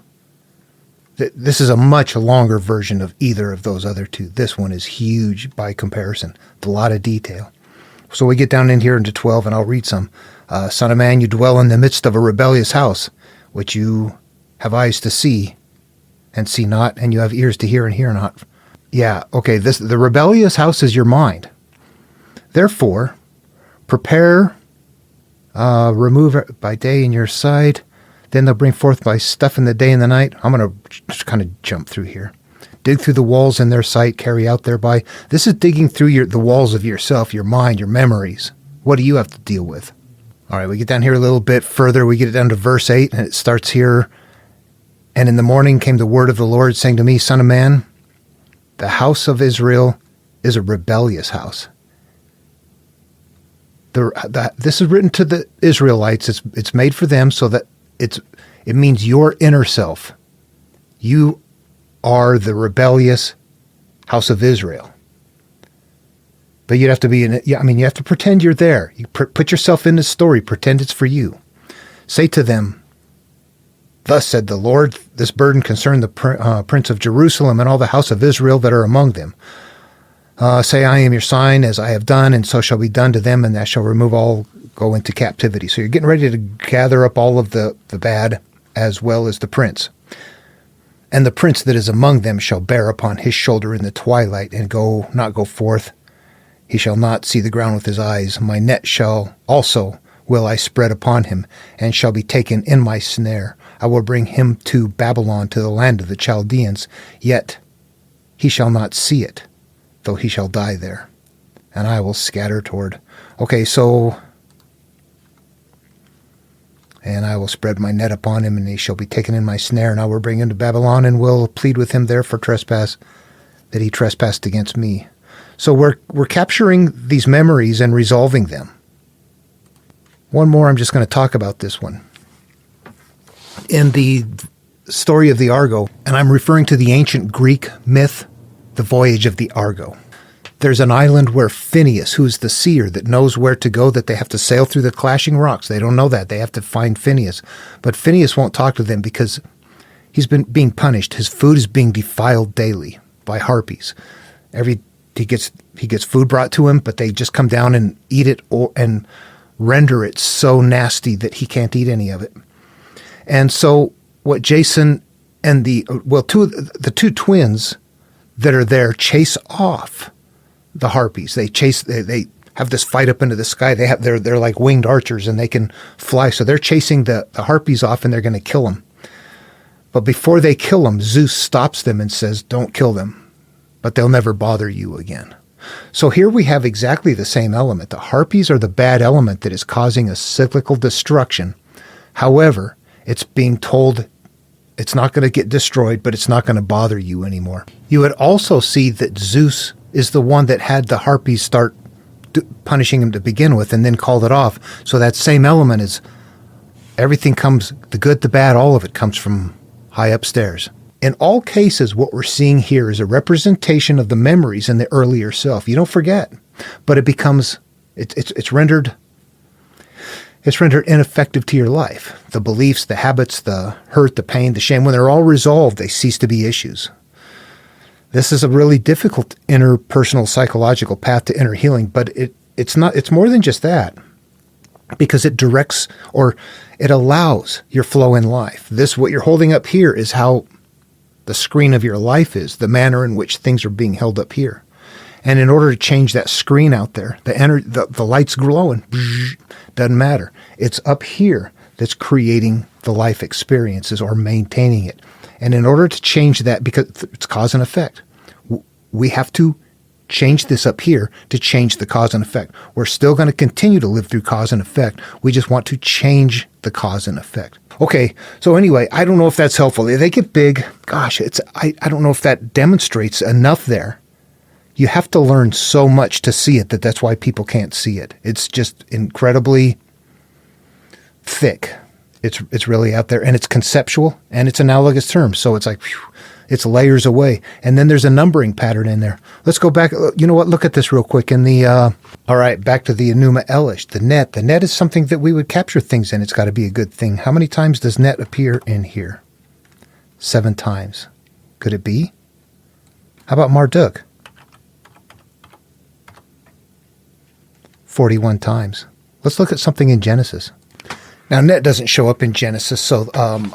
This is a much longer version of either of those other two. This one is huge by comparison. A lot of detail. So we get down in here into 12, and I'll read some. Son of man, you dwell in the midst of a rebellious house, which you have eyes to see and see not, and you have ears to hear and hear not. Yeah, okay, the rebellious house is your mind. Therefore, prepare, remove it by day in your sight, then they'll bring forth my stuff in the day and the night. I'm going to just kind of jump through here. Dig through the walls in their sight, carry out thereby. This is digging through the walls of yourself, your mind, your memories. What do you have to deal with? All right, we get down here a little bit further. We get it down to verse 8, and it starts here. And in the morning came the word of the Lord, saying to me, Son of man, the house of Israel is a rebellious house. This is written to the Israelites. It's made for them so that it means your inner self. You are the rebellious house of Israel. But you'd have to you have to pretend you're there. You put yourself in the story. Pretend it's for you. Say to them, thus said the Lord, this burden concerned the prince of Jerusalem and all the house of Israel that are among them. Say, I am your sign, as I have done, and so shall be done to them, and that shall remove all, go into captivity. So you're getting ready to gather up all of the bad as well as the prince. And the prince that is among them shall bear upon his shoulder in the twilight, and not go forth. He shall not see the ground with his eyes. My net shall also will I spread upon him, and shall be taken in my snare. I will bring him to Babylon, to the land of the Chaldeans, yet he shall not see it, though he shall die there. And I will scatter toward. Okay, so, and I will spread my net upon him, and he shall be taken in my snare, and I will bring him to Babylon, and will plead with him there for trespass, that he trespassed against me. So we're capturing these memories and resolving them. One more, I'm just going to talk about this one. In the story of the Argo, and I'm referring to the ancient Greek myth, the voyage of the Argo. There's an island where Phineas, who's the seer that knows where to go, that they have to sail through the clashing rocks. They don't know that. They have to find Phineas. But Phineas won't talk to them because he's been being punished. His food is being defiled daily by harpies. He gets food brought to him, but they just come down and eat it and render it so nasty that he can't eat any of it. And so what Jason and the two twins that are there chase off the harpies. They have this fight up into the sky. They're like winged archers, and they can fly. So they're chasing the harpies off, and they're going to kill them. But before they kill them, Zeus stops them and says, "Don't kill them, but they'll never bother you again." So here we have exactly the same element. The harpies are the bad element that is causing a cyclical destruction. However, it's being told it's not going to get destroyed, but it's not going to bother you anymore. You would also see that Zeus is the one that had the harpies start punishing him to begin with and then called it off. So that same element is everything comes, the good, the bad, all of it comes from high upstairs. In all cases, what we're seeing here is a representation of the memories in the earlier self. You don't forget, but it becomes, it's rendered ineffective to your life. The beliefs, the habits, the hurt, the pain, the shame, when they're all resolved, they cease to be issues. This is a really difficult interpersonal psychological path to inner healing, but it's more than just that, because it directs or it allows your flow in life. What you're holding up here is how the screen of your life is, the manner in which things are being held up here. And in order to change that screen out there, the light's glowing, doesn't matter. It's up here that's creating the life experiences or maintaining it. And in order to change that, because it's cause and effect, we have to change this up here to change the cause and effect. We're still going to continue to live through cause and effect. We just want to change the cause and effect. Okay, so anyway, I don't know if that's helpful. They get big. Gosh, I don't know if that demonstrates enough there. You have to learn so much to see it that's why people can't see it. It's just incredibly thick. It's really out there, and it's conceptual, and it's analogous terms. So it's like, whew, it's layers away. And then there's a numbering pattern in there. Let's go back. You know what? Look at this real quick. All right, back to the Enuma Elish, the net. The net is something that we would capture things in. It's got to be a good thing. How many times does net appear in here? 7 times. Could it be? How about Marduk? 41 times. Let's look at something in Genesis. Now, net doesn't show up in Genesis, so I'm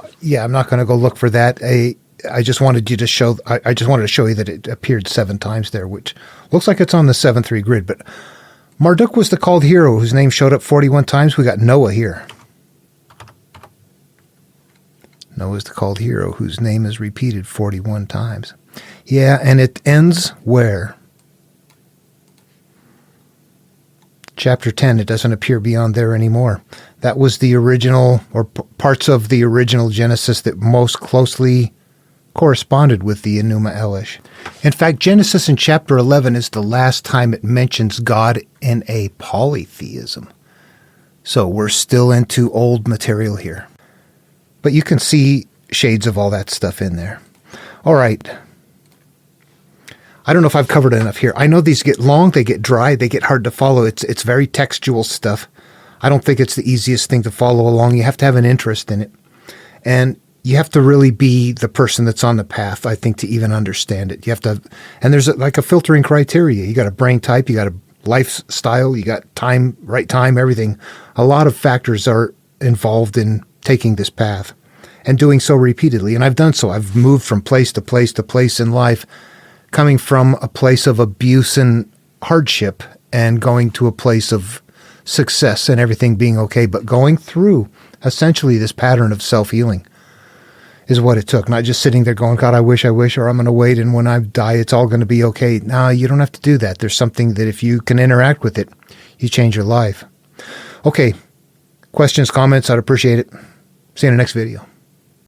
not going to go look for that. I just wanted to show you that it appeared 7 times there, which looks like it's on the 7-3 grid. But Marduk was the called hero whose name showed up 41 times. We got Noah here. Noah's the called hero whose name is repeated 41 times. Yeah, and it ends where? Chapter 10, it doesn't appear beyond there anymore. That was the original, or parts of the original Genesis that most closely corresponded with the Enuma Elish. In fact, Genesis in chapter 11 is the last time it mentions God in a polytheism. So we're still into old material here. But you can see shades of all that stuff in there. All right. I don't know if I've covered enough here. I know these get long, they get dry, they get hard to follow. It's very textual stuff. I don't think it's the easiest thing to follow along. You have to have an interest in it. And you have to really be the person that's on the path, I think, to even understand it. You have to, and there's like a filtering criteria. You got a brain type, you got a lifestyle, you got time, right time, everything. A lot of factors are involved in taking this path. and doing so repeatedly. And I've done so. I've moved from place to place to place in life, coming from a place of abuse and hardship and going to a place of success and everything being okay. But going through essentially this pattern of self-healing is what it took. Not just sitting there going, God, I wish, or I'm going to wait, and when I die, it's all going to be okay. No, you don't have to do that. There's something that if you can interact with it, you change your life. Okay, questions, comments, I'd appreciate it. See you in the next video.